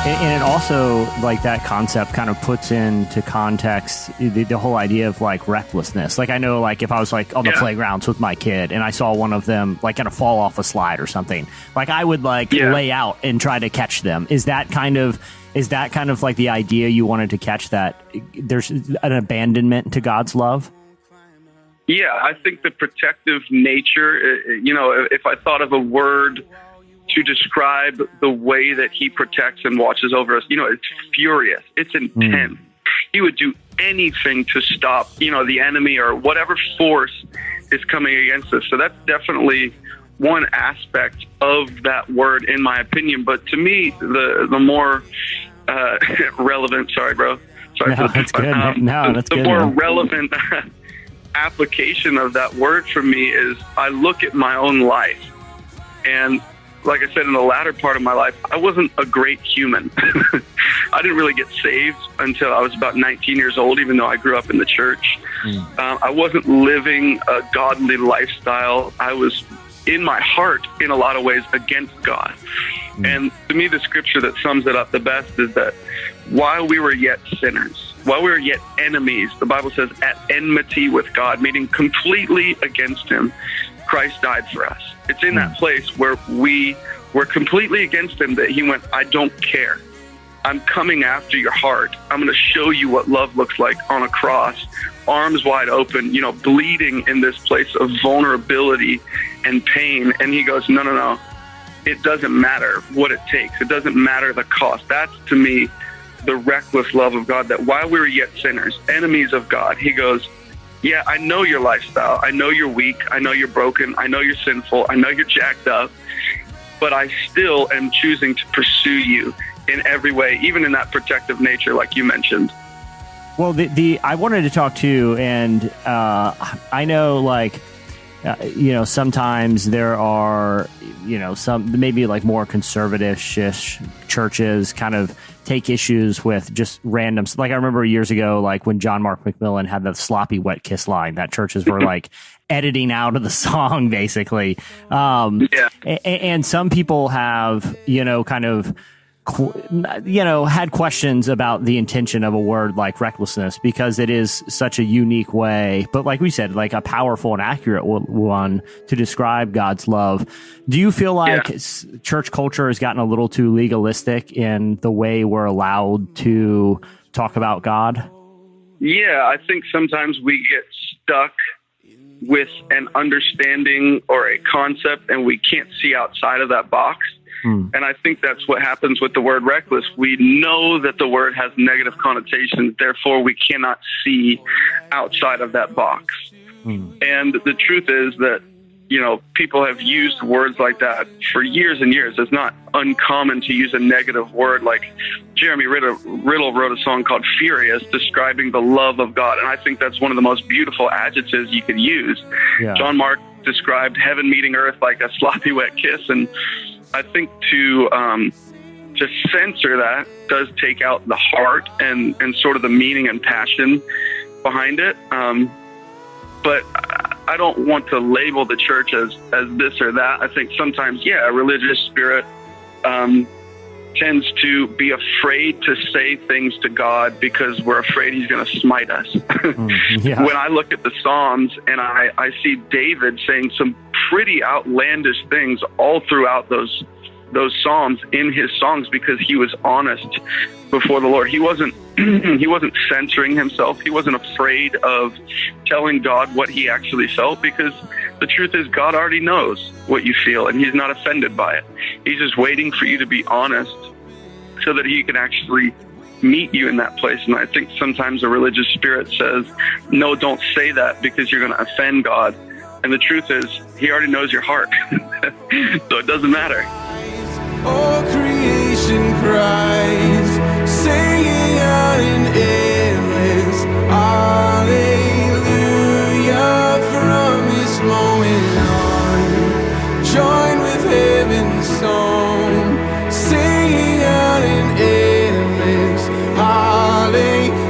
Yeah. And it also, like, that concept kind of puts into context the whole idea of, like, recklessness. Like, I know, like, if I was, like, on the playgrounds with my kid and I saw one of them, like, kind of fall off a slide or something, like, I would, like, lay out and try to catch them. Is that kind of like the idea you wanted to catch, that there's an abandonment to God's love? Yeah, I think the protective nature, if I thought of a word to describe the way that he protects and watches over us, it's furious. It's intense. He would do anything to stop, the enemy or whatever force is coming against us. So that's definitely one aspect of that word, in my opinion. But to me, the more relevant, sorry, bro. Sorry for the that's good. That's the good, more man. relevant application of that word for me is I look at my own life, and like I said, in the latter part of my life, I wasn't a great human. I didn't really get saved until I was about 19 years old, even though I grew up in the church. I wasn't living a godly lifestyle. I was, in my heart, in a lot of ways, against God. And to me, the scripture that sums it up the best is that while we were yet sinners, while we were yet enemies, the Bible says at enmity with God, meaning completely against him, Christ died for us. It's in that place where we were completely against him that he went, I don't care. I'm coming after your heart. I'm going to show you what love looks like on a cross, arms wide open, bleeding in this place of vulnerability and pain. And he goes, no. It doesn't matter what it takes. It doesn't matter the cost. That's, to me, the reckless love of God, that while we were yet sinners, enemies of God, he goes, yeah, I know your lifestyle. I know you're weak. I know you're broken. I know you're sinful. I know you're jacked up. But I still am choosing to pursue you in every way, even in that protective nature, like you mentioned. Well, I wanted to talk too, and I know, like, sometimes there are, some maybe like more conservative-ish churches kind of take issues with just random. Like I remember years ago, like when John Mark McMillan had the sloppy wet kiss line, that churches were like editing out of the song basically. And some people have, kind of, had questions about the intention of a word like recklessness because it is such a unique way, but like we said, like a powerful and accurate one to describe God's love. Do you feel like church culture has gotten a little too legalistic in the way we're allowed to talk about God? Yeah, I think sometimes we get stuck with an understanding or a concept and we can't see outside of that box. And I think that's what happens with the word reckless. We know that the word has negative connotations, therefore we cannot see outside of that box. And the truth is that, people have used words like that for years and years. It's not uncommon to use a negative word. Like Jeremy Riddle wrote a song called Furious describing the love of God. And I think that's one of the most beautiful adjectives you could use. Yeah. John Mark described heaven meeting earth like a sloppy wet kiss. And I think to censor that does take out the heart and sort of the meaning and passion behind it. But I don't want to label the church as this or that. I think sometimes, a religious spirit tends to be afraid to say things to God because we're afraid he's going to smite us. When I look at the Psalms and I see David saying some pretty outlandish things all throughout those Psalms in his songs because he was honest before the Lord. He wasn't censoring himself. He wasn't afraid of telling God what he actually felt because the truth is God already knows what you feel and he's not offended by it. He's just waiting for you to be honest so that he can actually meet you in that place. And I think sometimes a religious spirit says, no, don't say that because you're going to offend God. And the truth is he already knows your heart. So it doesn't matter. All creation cries, singing out in endless hallelujah from this moment on. Join with heaven's song, singing out in endless hallelujah.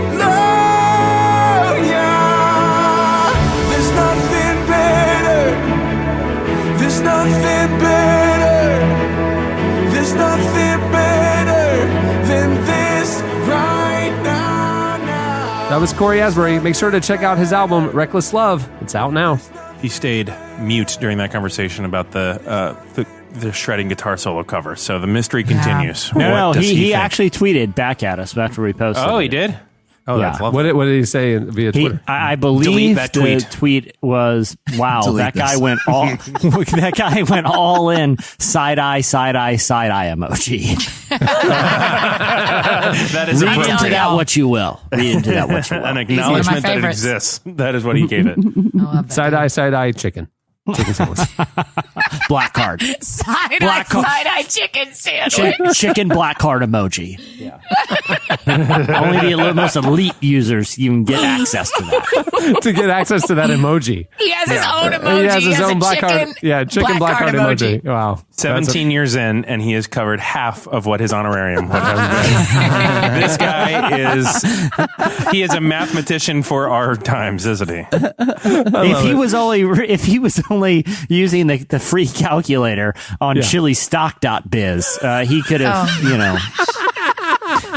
There's nothing better. There's nothing better. There's nothing better than this right now. That was Cory Asbury. Make sure to check out his album, Reckless Love. It's out now. He stayed mute during that conversation about the shredding guitar solo cover. So the mystery continues. No, he actually tweeted back at us after we posted. Oh, he did? Oh, yeah. That's lovely. What did he say via Twitter? I believe that the tweet was, "Wow, that guy went all that guy went all in side eye emoji." That is read into that what you will. Read into that what you will. An acknowledgement that it exists. That is what he gave it. Side eye chicken. Chicken sandwich. Black card. Side eye chicken sandwich. Chicken black card emoji. Yeah. Only the most elite users you can get access to that. To get access to that emoji. He has his own emoji. He has his own black card. Yeah, chicken black card emoji. Wow. 17 years in, and he has covered half of what his honorarium would have been. This guy he is a mathematician for our times, isn't he? If he was only using the free calculator on chilistock.biz, he could have,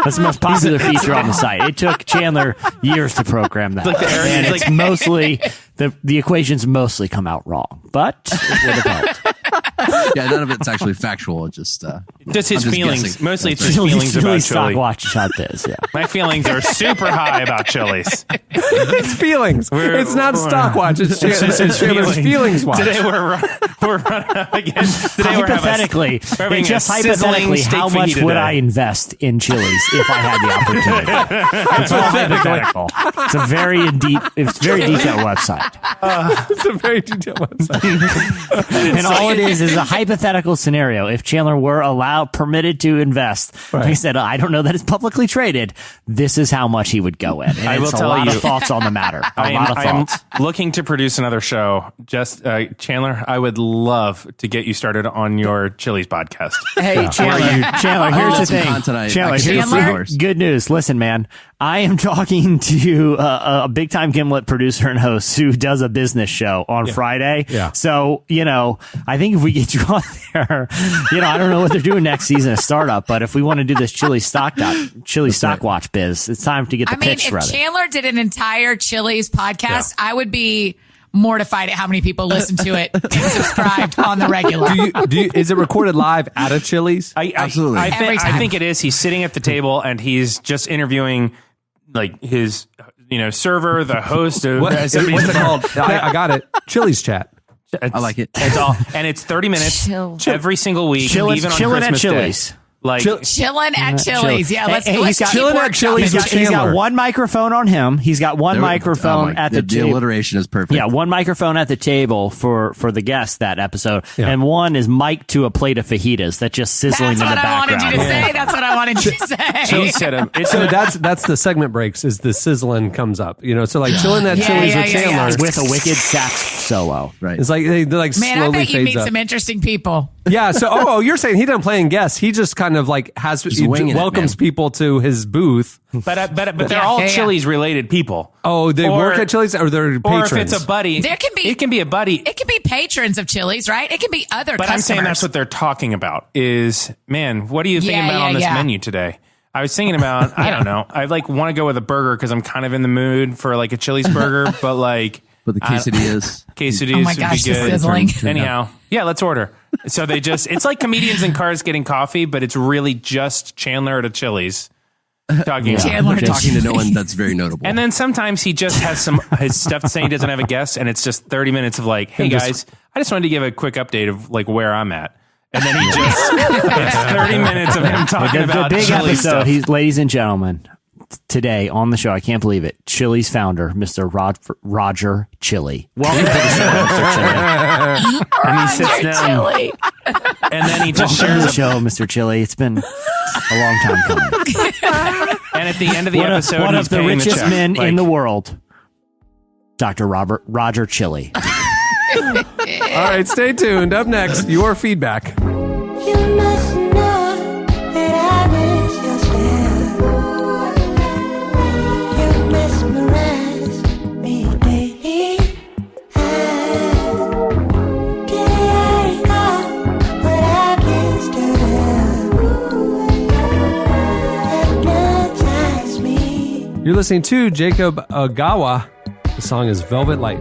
that's the most popular feature on the site. It took Chandler years to program that. And it's mostly, the equations mostly come out wrong, but it would have helped. Yeah, none of it's actually factual. It's just his feelings. Guessing. Mostly it's his feelings about chili. Watch.biz, yeah. My feelings are super high about chilies. It's feelings. It's not Stockwatch. It's Chandler's feelings watch. Today we're running up again. Hypothetically, how much would I invest in chilies if I had the opportunity? It's all hypothetical. It's a very detailed website. It's a very detailed website. And all it is a hypothetical scenario, if Chandler were permitted to invest, like I said, I don't know that it's publicly traded. This is how much he would go in. And I will tell a lot you. of thoughts on the matter. A lot of thoughts. I'm looking to produce another show. Just Chandler, I would love to get you started on your Chili's podcast. Hey, Chandler, here's the thing. Chandler, here's the good news. Listen, man, I am talking to a big time Gimlet producer and host who does a business show on Friday. Yeah. So, I think if we get you on there, I don't know what they're doing next season of startup, but if we want to do this Chili stock watch biz, it's time to get the pitch ready. If Chandler did an entire Chili's podcast, I would be mortified at how many people listen to it and subscribed on the regular. Is it recorded live at a Chili's? Absolutely. I think it is. He's sitting at the table and he's just interviewing like his server, the host of what's it called? I got it. Chili's chat. I like it. It's all, and it's 30 minutes every single week, even on chilling Christmas at Chili's. Day. Like chilling at Chili's. Yeah, let's chilling at Chili's. He's got one microphone on him. He's got one microphone at the table. The alliteration is perfect. Yeah, one microphone at the table for the guest that episode, and one is mic'd to a plate of fajitas that's just sizzling in the background. That's what I wanted you to say. So that's the segment breaks. Is the sizzling comes up? So like chilling at Chili's with Chandler with a wicked sax solo. Right. It's like they like Man, slowly I bet you meet up. some interesting people. Yeah. So you're saying he doesn't play in guests. He just kind of like welcomes people to his booth. But they're all Chili's related people. Oh, they work at Chili's, or they're patrons. Or if it's a buddy, it can be a buddy. It can be patrons of Chili's, right? It can be other. But customers. I'm saying that's what they're talking about. Is man, what are you thinking about on this menu today? I was thinking about I don't know. I like want to go with a burger because I'm kind of in the mood for like a Chili's burger, but the quesadillas. Oh my gosh, would be good. The sizzling. Anyhow, let's order. So it's like comedians in cars getting coffee, but it's really just Chandler at a Chili's talking to no one that's very notable. And then sometimes he just has his stuff saying he doesn't have a guest, and it's just 30 minutes of like, hey guys, I just wanted to give a quick update of like where I'm at. And then he just it's 30 minutes of him talking about the big Chili's episode. stuff. Ladies and gentlemen, today on the show, I can't believe it, Chili's founder, Mr. Roger Chili. Welcome to the show, Mr. Chili. And he sits down, and then he just shares the show, Mr. Chili. It's been a long time coming. And at the end of the episode, one he's of the paying richest check. men in the world, Dr. Roger Chili. All right, stay tuned. Up next, your feedback. You must know that I miss your stare. You mesmerize me, baby. You're listening to Jacob Agawa. The song is Velvet Light.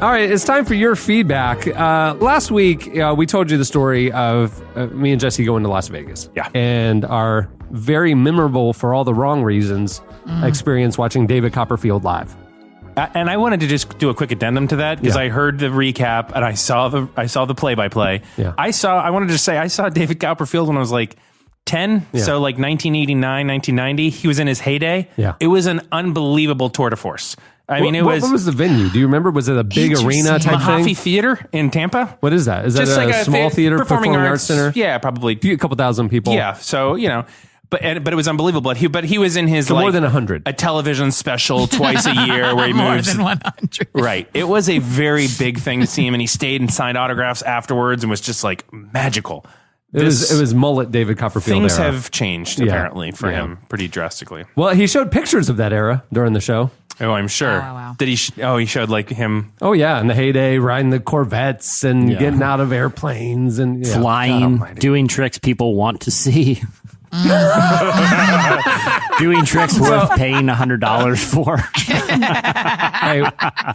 All right, it's time for your feedback. Last week, we told you the story of me and Jesse going to Las Vegas. Yeah. And our very memorable, for all the wrong reasons, experience watching David Copperfield live. And I wanted to just do a quick addendum to that because I heard the recap and I saw the play-by-play. Yeah. I saw David Copperfield when I was like 10, so like 1989, 1990. He was in his heyday. Yeah. It was an unbelievable tour de force. I mean, what was the venue? Do you remember? Was it a big arena type Mahaffey thing? Theater in Tampa. What is that? Is Just that like a small theater, performing arts center? Yeah, probably A couple thousand people. Yeah, so but it was unbelievable. But he was in his more than 100. A television special twice a year where he moves more than 100. Right. It was a very big thing to see him, and he stayed and signed autographs afterwards, and was just like magical. It was mullet David Copperfield. Things era. have changed apparently for him pretty drastically. Well, he showed pictures of that era during the show. Oh, I'm sure. Oh, wow. Did he? He showed like him. Oh yeah, in the heyday, riding the Corvettes and getting out of airplanes and flying, doing tricks people want to see. Doing tricks worth paying $100 for. Hey,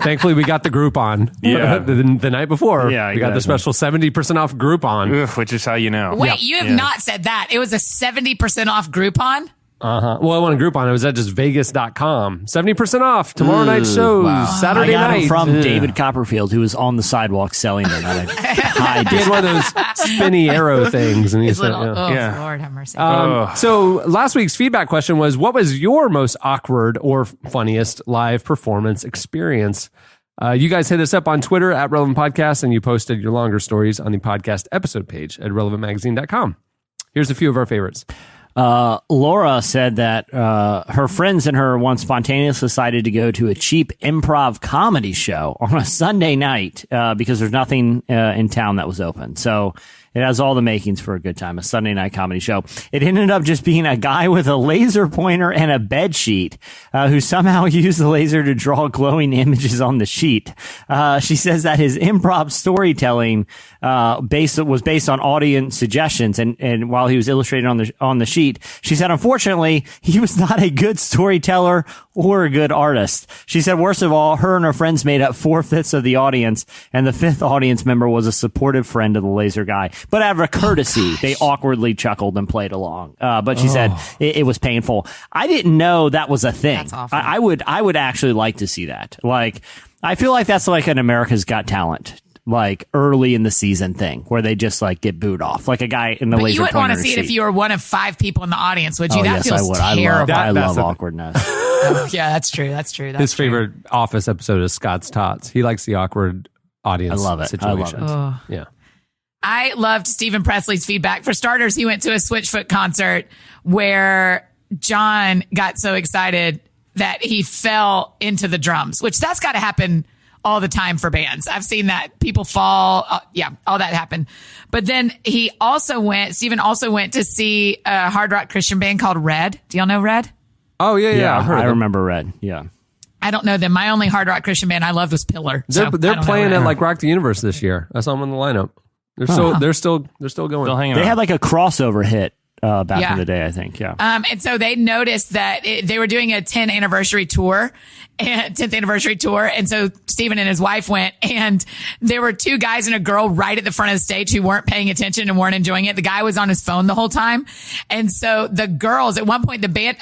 thankfully, we got the Groupon. Yeah. the night before. Yeah, we got the special 70% off Groupon. Which is how you know. Wait, you have not said that. It was a 70% off Groupon? Uh-huh. Well, I want a Groupon. It was at just Vegas.com. 70% off tomorrow night shows. Saturday I got night. it from David Copperfield, who was on the sidewalk selling them at a high He had one of those spinny arrow things. And he His said, little, yeah. Lord have mercy. So last week's feedback question was, what was your most awkward or funniest live performance experience? You guys hit us up on Twitter at Relevant Podcast, and you posted your longer stories on the podcast episode page at relevantmagazine.com. Here's a few of our favorites. Laura said that her friends and her once spontaneously decided to go to a cheap improv comedy show on a Sunday night because there's nothing in town that was open. So it has all the makings for a good time, a Sunday night comedy show. It ended up just being a guy with a laser pointer and a bed sheet who somehow used the laser to draw glowing images on the sheet. She says that his improv storytelling was based on audience suggestions, and while he was illustrating on the sheet, she said, unfortunately, he was not a good storyteller or a good artist. She said, worst of all, her and her friends made up 4/5 of the audience, and the 5th audience member was a supportive friend of the laser guy. But out of courtesy, they awkwardly chuckled and played along. But she said it was painful. I didn't know that was a thing. That's awful. I would actually like to see that. Like, I feel like that's like an America's Got Talent, like early in the season thing where they just like get booed off, like a guy in the laser. You wouldn't want to see it if you were one of 5 people in the audience, would you? That yes, feels I would. terrible. I love awkwardness. Yeah, that's true. That's true. His favorite Office episode is Scott's Tots. He likes the awkward audience I love it. situations. I love Yeah. I loved Stephen Presley's feedback. For starters, he went to a Switchfoot concert where John got so excited that he fell into the drums, which that's got to happen all the time for bands. I've seen that people fall. All that happened. But then Stephen also went to see a hard rock Christian band called Red. Do y'all know Red? Oh, yeah. I've heard I of them. remember Red. Yeah. I don't know them. My only hard rock Christian band I loved was Pillar. They're playing at like Rock the Universe this year. I saw them in the lineup. They're still going. Still hanging They on. had like a crossover hit back in the day, I think. Yeah. And so they noticed that they were doing a 10th anniversary tour. And so Stephen and his wife went, and there were 2 guys and a girl right at the front of the stage who weren't paying attention and weren't enjoying it. The guy was on his phone the whole time. And so the girls, at one point, the band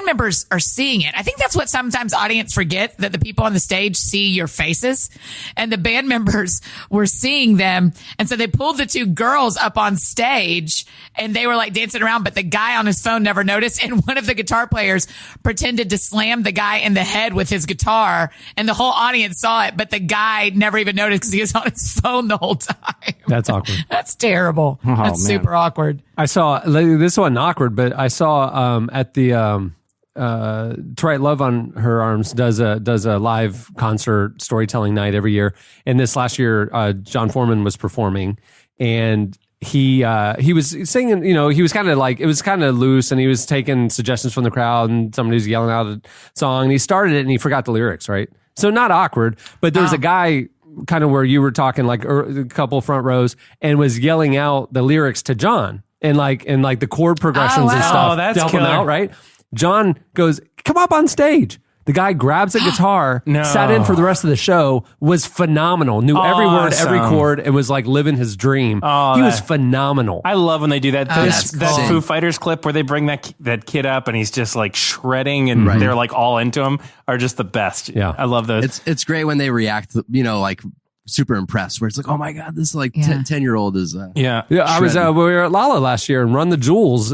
members are seeing it. I think that's what sometimes audience forget, that the people on the stage see your faces, and the band members were seeing them. And so they pulled the 2 girls up on stage, and they were like dancing around, but the guy on his phone never noticed. And one of the guitar players pretended to slam the guy in the head with his guitar, and the whole audience saw it, but the guy never even noticed because he was on his phone the whole time. That's awkward. That's terrible. That's super awkward. I saw, this wasn't awkward, but I saw at the To Write Love on Her Arms does a live concert storytelling night every year. And this last year, John Foreman was performing, and he was singing, he was kind of like, it was kind of loose, and he was taking suggestions from the crowd, and somebody was yelling out a song, and he started it and he forgot the lyrics, right? So not awkward, but there was a guy kind of where you were talking, like a couple front rows, and was yelling out the lyrics to John and like the chord progressions and stuff. Oh, that's to help him killer. out, right? John goes, "Come up on stage." The guy grabs a guitar, sat in for the rest of the show, was phenomenal, knew every word, every chord, and was like living his dream. He was phenomenal. I love when they do that. that's That cool. Foo Fighters clip where they bring that kid up and he's just like shredding, and they're like all into him, are just the best. Yeah. I love those. It's great when they react, like super impressed, where it's like, oh my God, this is like 10-year-old is. yeah. I was, we were at Lala last year and Run the Jewels.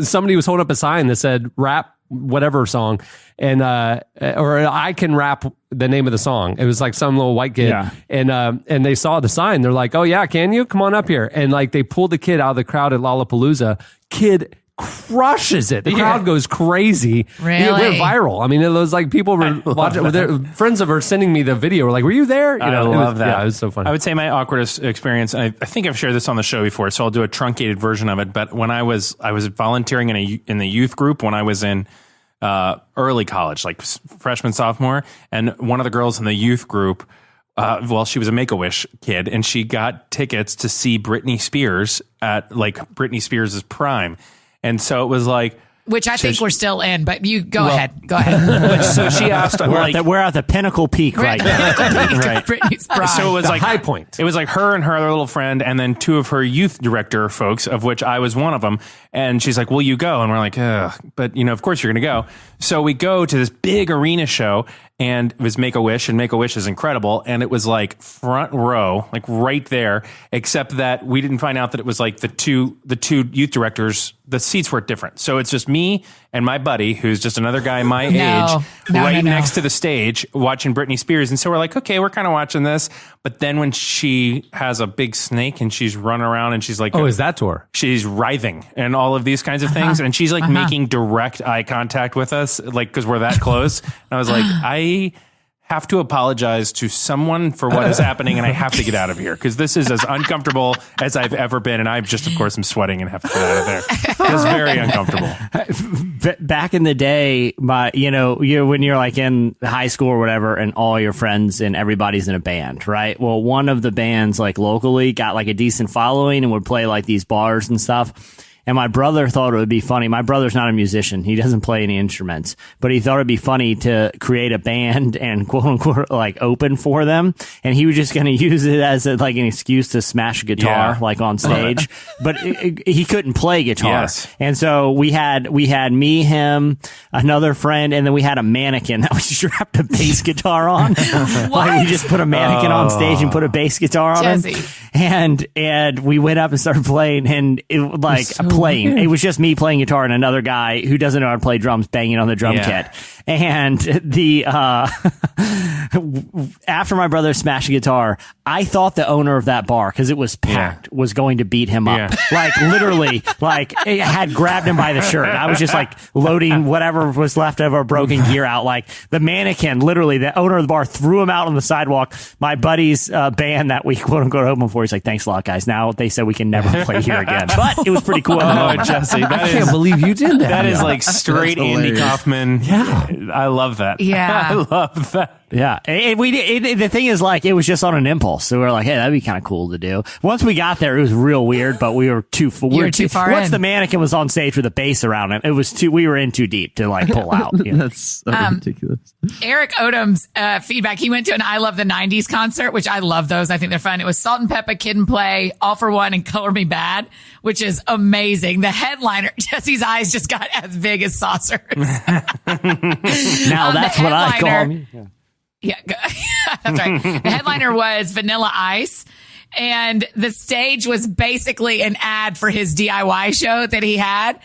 Somebody was holding up a sign that said rap whatever song, and or I can rap the name of the song. It was like some little white kid, and they saw the sign. They're like, "Oh yeah, can you come on up here?" And like they pulled the kid out of the crowd at Lollapalooza. Kid crushes it. The crowd goes crazy. Really? It went viral. I mean, it was like people were watching. Their friends of her sending me the video. Were like, "Were you there?" I love that. Yeah, it was so funny. I would say my awkwardest experience, I think I've shared this on the show before, so I'll do a truncated version of it. But when I was volunteering in the youth group when I was in early college, like freshman, sophomore, and one of the girls in the youth group, she was a Make-A-Wish kid, and she got tickets to see Britney Spears at like Britney Spears' prime. And so it was like, which I think we're still in, but you go ahead. So she asked, we're at the pinnacle peak right now. right. Britney's prime. So it was The like high point. It was like her and her other little friend, and then 2 of her youth director folks, of which I was one of them. And she's like, "Will you go?" And we're like, "Ugh." But of course you're going to go. So we go to this big arena show, and it was Make-A-Wish, and Make-A-Wish is incredible. And it was like front row, like right there, except that we didn't find out that it was like the two youth directors, the seats were different. So it's just me and my buddy, who's just another guy my age, next to the stage watching Britney Spears. And so we're like, okay, we're kind of watching this. But then when she has a big snake and she's running around and she's like, is that tour? She's writhing and all of these kinds of things. And she's like making direct eye contact with us, like, because we're that close. And I was like, I have to apologize to someone for what is happening, and I have to get out of here because this is as uncomfortable as I've ever been. And I'm just, of course, I'm sweating and have to get out of there. It was very uncomfortable. Back in the day, when you're like in high school or whatever, and all your friends and everybody's in a band, right? Well, one of the bands like locally got like a decent following and would play like these bars and stuff. And my brother thought it would be funny. My brother's not a musician. He doesn't play any instruments, but he thought it'd be funny to create a band and quote unquote like open for them. And he was just going to use it as like an excuse to smash a guitar like on stage, but he couldn't play guitar. Yes. And so we had me, him, another friend, and then we had a mannequin that we strapped a bass guitar on. Like we just put a mannequin on stage and put a bass guitar on him. And we went up and started playing, and it like playing. It was just me playing guitar and another guy who doesn't know how to play drums banging on the drum kit. And the after my brother smashed a guitar, I thought the owner of that bar, because it was packed, was going to beat him up. Like literally, like it had grabbed him by the shirt. I was just like loading whatever was left of our broken gear out. Like the mannequin, literally, the owner of the bar threw him out on the sidewalk. My buddy's band that we quote unquote opened for, he's like, "Thanks a lot, guys. Now they said we can never play here again." But it was pretty cool. Oh, Jesse, I can't believe you did that. That is like straight Andy Kaufman. Yeah. I love that. Yeah. I love that. Yeah. And the thing is, like, it was just on an impulse. So we were like, hey, that'd be kind of cool to do. Once we got there, it was real weird, but we were too far. Once the mannequin was on stage with a bass around him, we were in too deep to like pull out. That's so ridiculous. Eric Odom's feedback. He went to an I Love the 90s concert, which I love those. I think they're fun. It was Salt and Peppa, Kid and Play, All for One, and Color Me Bad, which is amazing. The headliner, Jesse's eyes just got as big as saucers. Now that's what I call me. Yeah, that's right. The headliner was Vanilla Ice, and the stage was basically an ad for his DIY show that he had.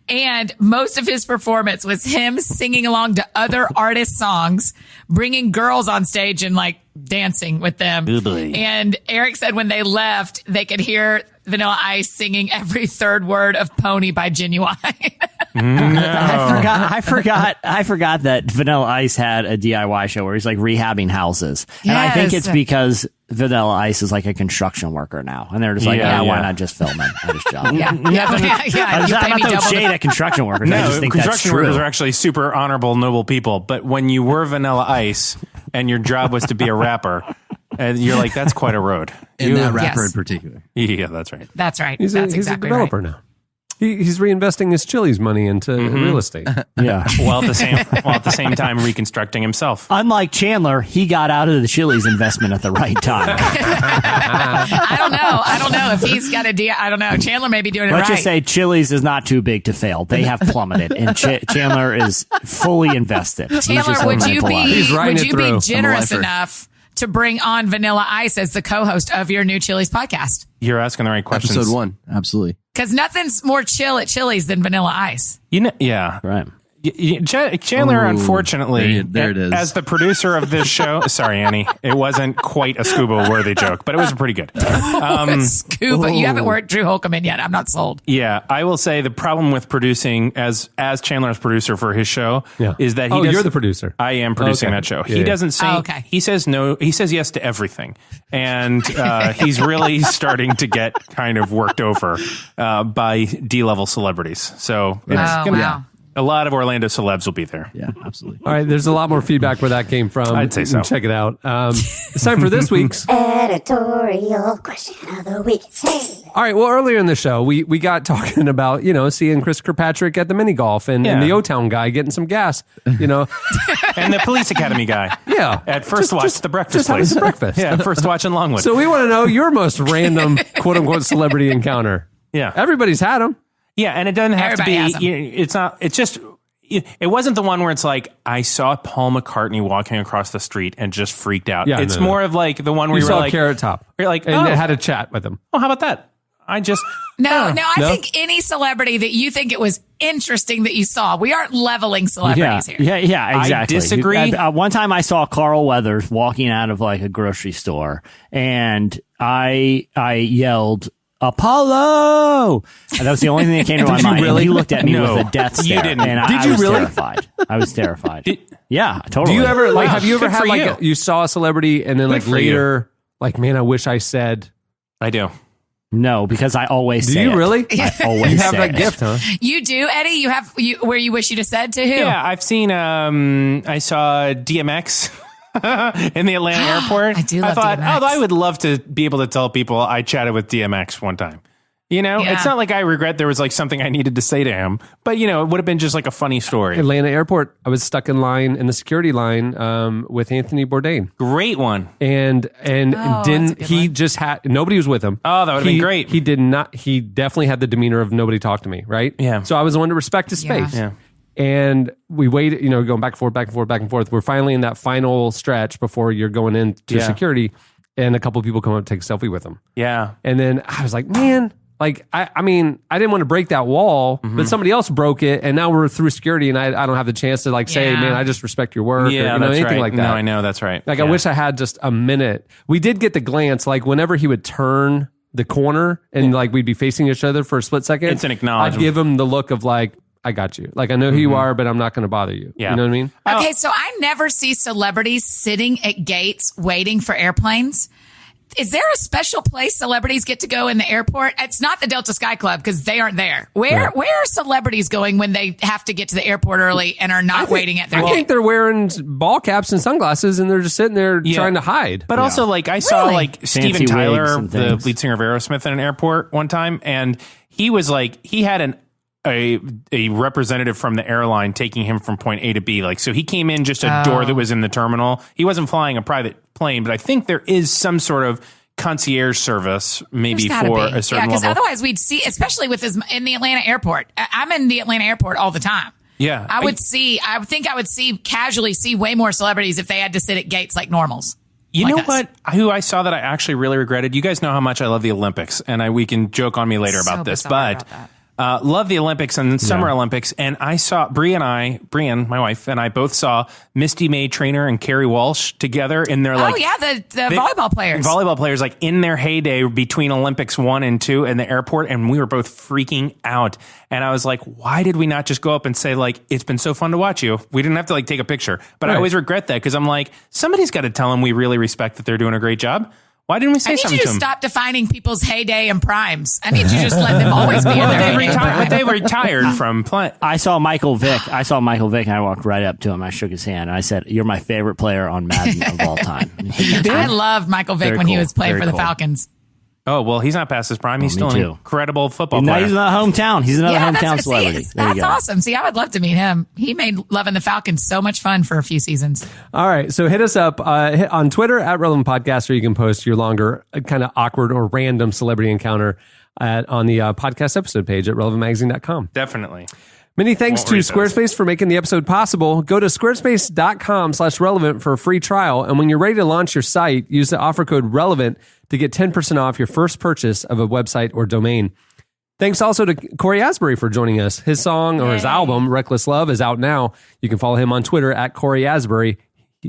And most of his performance was him singing along to other artists' songs, bringing girls on stage and like dancing with them. Oodly. And Eric said when they left, they could hear Vanilla Ice singing every third word of Pony by Genuine. No. I forgot that Vanilla Ice had a DIY show where he's like rehabbing houses. Yes. And I think it's because Vanilla Ice is like a construction worker now. And they're just like, why not just film it at his job? I'm not throwing shade at construction workers. I just think construction workers are actually super honorable, noble people. But when you were Vanilla Ice and your job was to be a rapper, and you're like, that's quite a road. And that rapper in particular. Yeah, that's right. That's right. He's a developer now. He's reinvesting his Chili's money into real estate. Yeah. While at the same time reconstructing himself. Unlike Chandler, he got out of the Chili's investment at the right time. I don't know if he's got a deal. I don't know. Chandler may be doing it right. Let's just say Chili's is not too big to fail. They have plummeted, and Chandler is fully invested. Chandler, would you be generous enough to bring on Vanilla Ice as the co-host of your new Chili's podcast? You're asking the right questions. Episode 1, absolutely. Because nothing's more chill at Chili's than Vanilla Ice. Yeah. Right. Chandler, unfortunately, there it is. As the producer of this show, sorry, Annie, it wasn't quite a scuba-worthy joke, but it was pretty good. Scuba, you haven't worked Drew Holcomb in yet. I'm not sold. Yeah, I will say the problem with producing as Chandler's producer for his show is that you're the producer. I am producing that show. He doesn't say. He says no. He says yes to everything, and he's really starting to get kind of worked over by D-level celebrities. So it's gonna. A lot of Orlando celebs will be there. Yeah, absolutely. All right, there's a lot more feedback where that came from. I'd say so. Check it out. It's time for this week's editorial question of the week. All right, well, earlier in the show, we got talking about, seeing Chris Kirkpatrick at the mini golf and the O-Town guy getting some gas, and the police academy guy. Yeah. At First Watch, the breakfast place. Just having some breakfast. Yeah, First Watch in Longwood. So we want to know your most random, quote-unquote, celebrity encounter. Yeah. Everybody's had them. Yeah, and it doesn't have to be. It's not. It's just It wasn't the one where it's like, I saw Paul McCartney walking across the street and just freaked out. Yeah, it's more of like the one where you you were saw like, Carrot Top. You're like, and had a chat with him. Oh, how about that? I just I think any celebrity that you think it was interesting that you saw. We aren't leveling celebrities here. Yeah, exactly. I disagree. One time I saw Carl Weathers walking out of like a grocery store, and I yelled, Apollo! And that was the only thing that came to my mind. Really? And he looked at me No, with a death stare. you didn't. And Did I you was really? terrified. I was terrified. Yeah, totally. Do you ever have you ever good had for like you. you saw a celebrity and then Good like for later like, man, I wish I said. I do. No, because I always Do say you it. really? I always You have say that it. gift, huh? You do, Eddie? You have where you wish you'd have said to who? Yeah, I've seen. I saw DMX in the Atlanta airport. I do love thought, DMX. oh, I would love to be able to tell people I chatted with DMX one time. You know, Yeah. it's not like I regret there was like something I needed to say to him, but you know, it would have been just like a funny story. Atlanta Airport. I was stuck in line in the security line with Anthony Bourdain, Great one. and that's a didn't good he one. just had nobody was with him. Oh, that would've been He- great. He did not. He definitely had the demeanor of nobody talked to me. Right. Yeah. So I was the one to respect his Yeah. space. Yeah. And we waited, going back and forth, back and forth, back and forth. We're finally in that final stretch before you're going into Yeah. security, and a couple of people come up and take a selfie with him. Yeah. And then I was like, man, like, I mean, I didn't want to break that wall, Mm-hmm. but somebody else broke it. And now we're through security and I don't have the chance to like say, Yeah. man, I just respect your work Yeah, or that's anything right. like that. No, I know that's right. Like, Yeah. I wish I had just a minute. We did get the glance, like whenever he would turn the corner and like we'd be facing each other for a split second. It's an acknowledgement. I'd give him the look of like, I got you. Like, I know who you are, but I'm not going to bother you. Yeah. You know what I mean? Okay, so I never see celebrities sitting at gates waiting for airplanes. Is there a special place celebrities get to go in the airport? It's not the Delta Sky Club because they aren't there. Where are celebrities going when they have to get to the airport early and are not waiting at their I gate? think they're wearing ball caps and sunglasses and they're just sitting there Yeah. trying to hide. But also, like, I saw Really? like Steven Fancy wigs Tyler, and the things. lead singer of Aerosmith, in an airport one time, and he was like, he had a representative from the airline taking him from point A to B. Like, so he came in just a door that was in the terminal. He wasn't flying a private plane, but I think there is some sort of concierge service, maybe There's gotta for be. a certain because level. otherwise we'd see, especially with in the Atlanta airport. I'm in the Atlanta airport all the time. Yeah. I would casually see way more celebrities if they had to sit at gates like normals. You like know us. what? Who I saw that I actually really regretted? You guys know how much I love the Olympics, and we can joke on me later So about this, bizarre but about that. love the Olympics and Summer Olympics. And I saw Brian, my wife, and I both saw Misty May Trainer and Carrie Walsh together in their like. Oh yeah, the volleyball players. Volleyball players, like in their heyday between Olympics 1 and 2 in the airport, and we were both freaking out. And I was like, why did we not just go up and say, like, it's been so fun to watch you? We didn't have to like take a picture. But I always regret that because I'm like, somebody's got to tell them we really respect that they're doing a great job. Why didn't we say I need something you to to them? stop defining people's heyday and primes. I need you to just let them always be in their heyday and prime. They retired from playing. I saw Michael Vick, and I walked right up to him. I shook his hand, and I said, "You're my favorite player on Madden of all time." I loved Michael Vick Very when he cool. was playing Very for the cool. Falcons. Oh, well, he's not past his prime. He's me still an too. incredible football Now player. he's another hometown. He's another hometown celebrity. There you That's go. awesome. See, I would love to meet him. He made loving the Falcons so much fun for a few seasons. All right. So hit us up hit on Twitter at Relevant Podcast, or you can post your longer, kind of awkward or random celebrity encounter on the podcast episode page at relevantmagazine.com. Definitely. Many thanks Won't to read those. Squarespace for making the episode possible. Go to squarespace.com/relevant for a free trial. And when you're ready to launch your site, use the offer code RELEVANT to get 10% off your first purchase of a website or domain. Thanks also to Cory Asbury for joining us. His song or his album, Reckless Love, is out now. You can follow him on Twitter at Cory Asbury.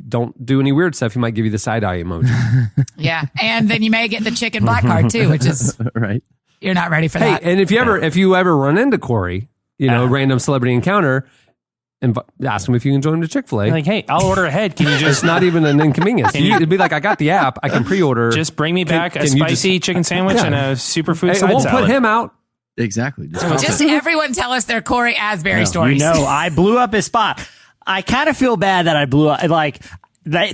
Don't do any weird stuff. He might give you the side-eye emoji. Yeah. And then you may get the chicken black card too, which is, Right. you're not ready for Hey, that. and if you ever run into Cory, random celebrity encounter, and ask him if you can join the Chick-fil-A. Like, hey, I'll order ahead. Can you It's just not even an inconvenience. It'd be like, I got the app. I can pre-order. just bring me back a can you spicy chicken sandwich Yeah. and a superfood Hey, it side won't salad? put him out. Exactly. Just everyone tell us their Cory Asbury stories. You know, I blew up his spot. I kind of feel bad that I blew up. Like,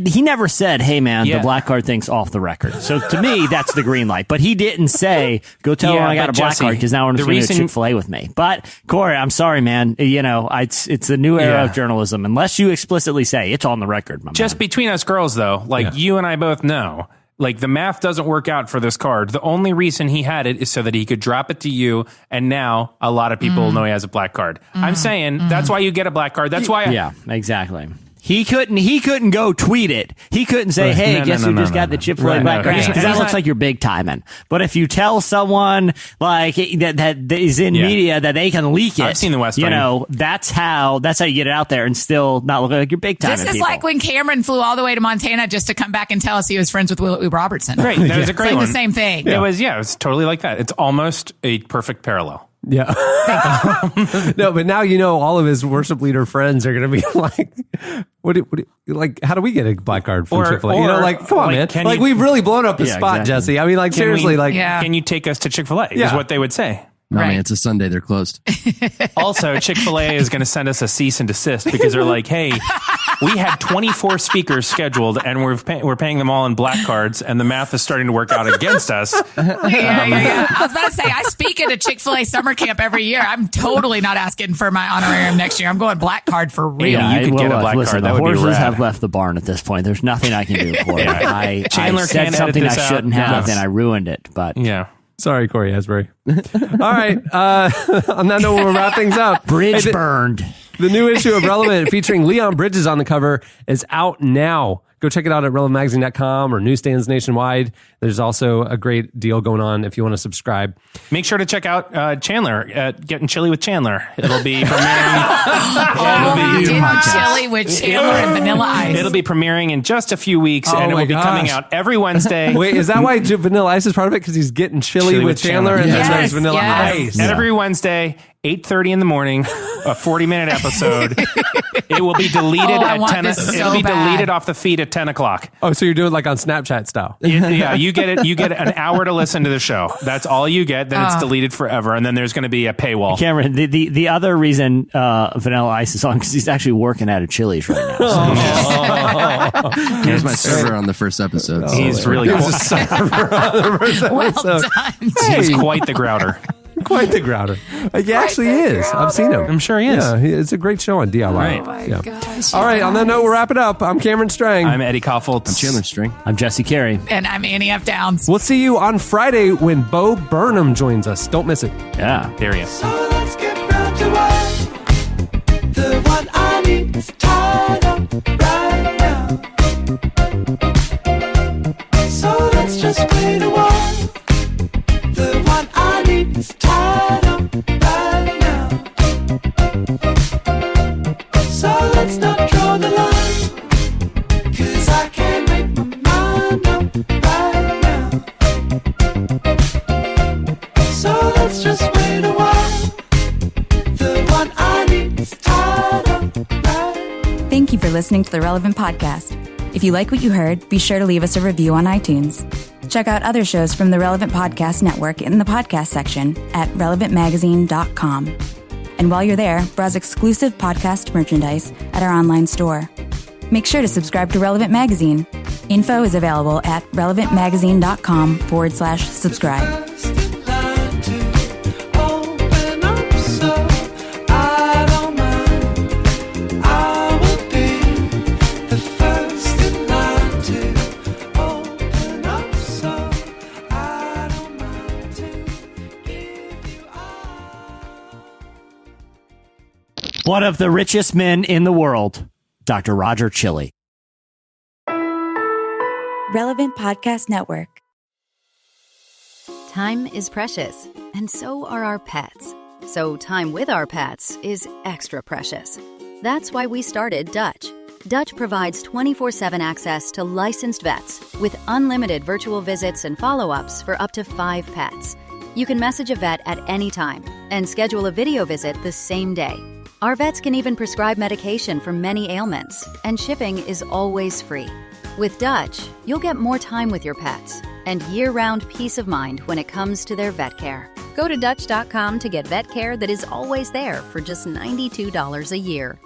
he never said, "Hey, man, Yeah. the black card thing's off the record." So to me, that's the green light. But he didn't say, "Go tell him I got a but black Jesse, card," because now we're the going to reason- Chick-fil-A with me. But Cory, I'm sorry, man. You know, it's a new era Yeah. of journalism. Unless you explicitly say it's on the record, my Just man. between us girls, though, like you and I both know, Like, the math doesn't work out for this card. The only reason he had it is so that he could drop it to you, and now a lot of people know he has a black card. I'm saying that's why you get a black card. That's why. Yeah, exactly. He couldn't go tweet it. He couldn't say, "Hey, guess who just got the Chick-fil-A black card?" Because that looks like you're big timing. But if you tell someone like that is in media that they can leak it, I've seen the West Wing. You know, that's how you get it out there and still not look like you're big timing. This is like when Cameron flew all the way to Montana just to come back and tell us he was friends with Willie Robertson. Great, that was a great it's like one. the same thing. It was totally like that. It's almost a perfect parallel. Yeah. No, but now all of his worship leader friends are going to be like, like, how do we get a black card from Chick-fil-A? Like, come on, man. Like, we've really blown up the spot, exactly. Jesse. I mean, like, seriously, can you take us to Chick-fil-A? Is what they would say. No, man, it's a Sunday. They're closed. Also, Chick-fil-A is going to send us a cease and desist because they're like, hey, we had 24 speakers scheduled and we're paying them all in black cards, and the math is starting to work out against us. Yeah. I was about to say, I speak at a Chick-fil-A summer camp every year. I'm totally not asking for my honorarium next year. I'm going black card for real. Yeah, you could get a black card. That the would be horses rad. have left the barn at this point. There's nothing I can do for it. I Chandler said can't something I edit this shouldn't out. have, Yes. and I ruined it. But Yeah. Sorry, Cory Asbury. All right. On that note, we'll wrap things up. bridge burned. The new issue of Relevant featuring Leon Bridges on the cover is out now. Go check it out at relevantmagazine.com or newsstands nationwide. There's also a great deal going on if you want to subscribe. Make sure to check out Chandler, Getting Chilly with Chandler. It'll be premiering. Getting chilly with Chandler and Vanilla Ice. It'll be premiering in just a few weeks, Oh and it my will be coming gosh. out every Wednesday. Wait, is that why Vanilla Ice is part of it? Because he's getting chilly with Chandler and then there's Vanilla Ice. Every Wednesday, 8:30 in the morning, a 40-minute episode. It will be deleted at 10. It'll be deleted off the feed at 10 o'clock. Oh, so you're doing like on Snapchat style. Yeah, you get it. You get an hour to listen to the show. That's all you get. Then it's deleted forever, and then there's going to be a paywall. Cameron, the other reason Vanilla Ice is on because he's actually working at a Chili's right now. So. He was my server on the first episode. So. He's really Well done. He's quite the grouter. Quite the grouter. He actually is. I've seen him. I'm sure he is. Yeah, it's a great show on DIY. Right. Oh my Yeah. gosh. All right, on that note, we'll wrap it up. I'm Cameron Strang. I'm Eddie Kaufholz. I'm Chandler String. I'm Jesse Carey. And I'm Annie F. Downs. We'll see you on Friday when Bo Burnham joins us. Don't miss it. Yeah. There he is. So let's get round to one. The one I need is tied up right now. So let's just wait a while. The one I need is tied up right now. So let's not draw the line, 'cause I can't make my mind up right now. So let's just wait a while. The one I need is tied up right. Thank you for listening to the Relevant Podcast. If you like what you heard, be sure to leave us a review on iTunes. Check out other shows from the Relevant Podcast Network in the podcast section at relevantmagazine.com. And while you're there, browse exclusive podcast merchandise at our online store. Make sure to subscribe to Relevant Magazine. Info is available at relevantmagazine.com/subscribe. First in line to open up, so I don't mind. I will be the first in line to open up, so I don't mind to give you all. One of the richest men in the world, Dr. Roger Chili. Relevant Podcast Network. Time is precious, and so are our pets. So time with our pets is extra precious. That's why we started Dutch. Dutch provides 24/7 access to licensed vets with unlimited virtual visits and follow-ups for up to 5 pets. You can message a vet at any time and schedule a video visit the same day. Our vets can even prescribe medication for many ailments, and shipping is always free. With Dutch, you'll get more time with your pets and year-round peace of mind when it comes to their vet care. Go to Dutch.com to get vet care that is always there for just $92 a year.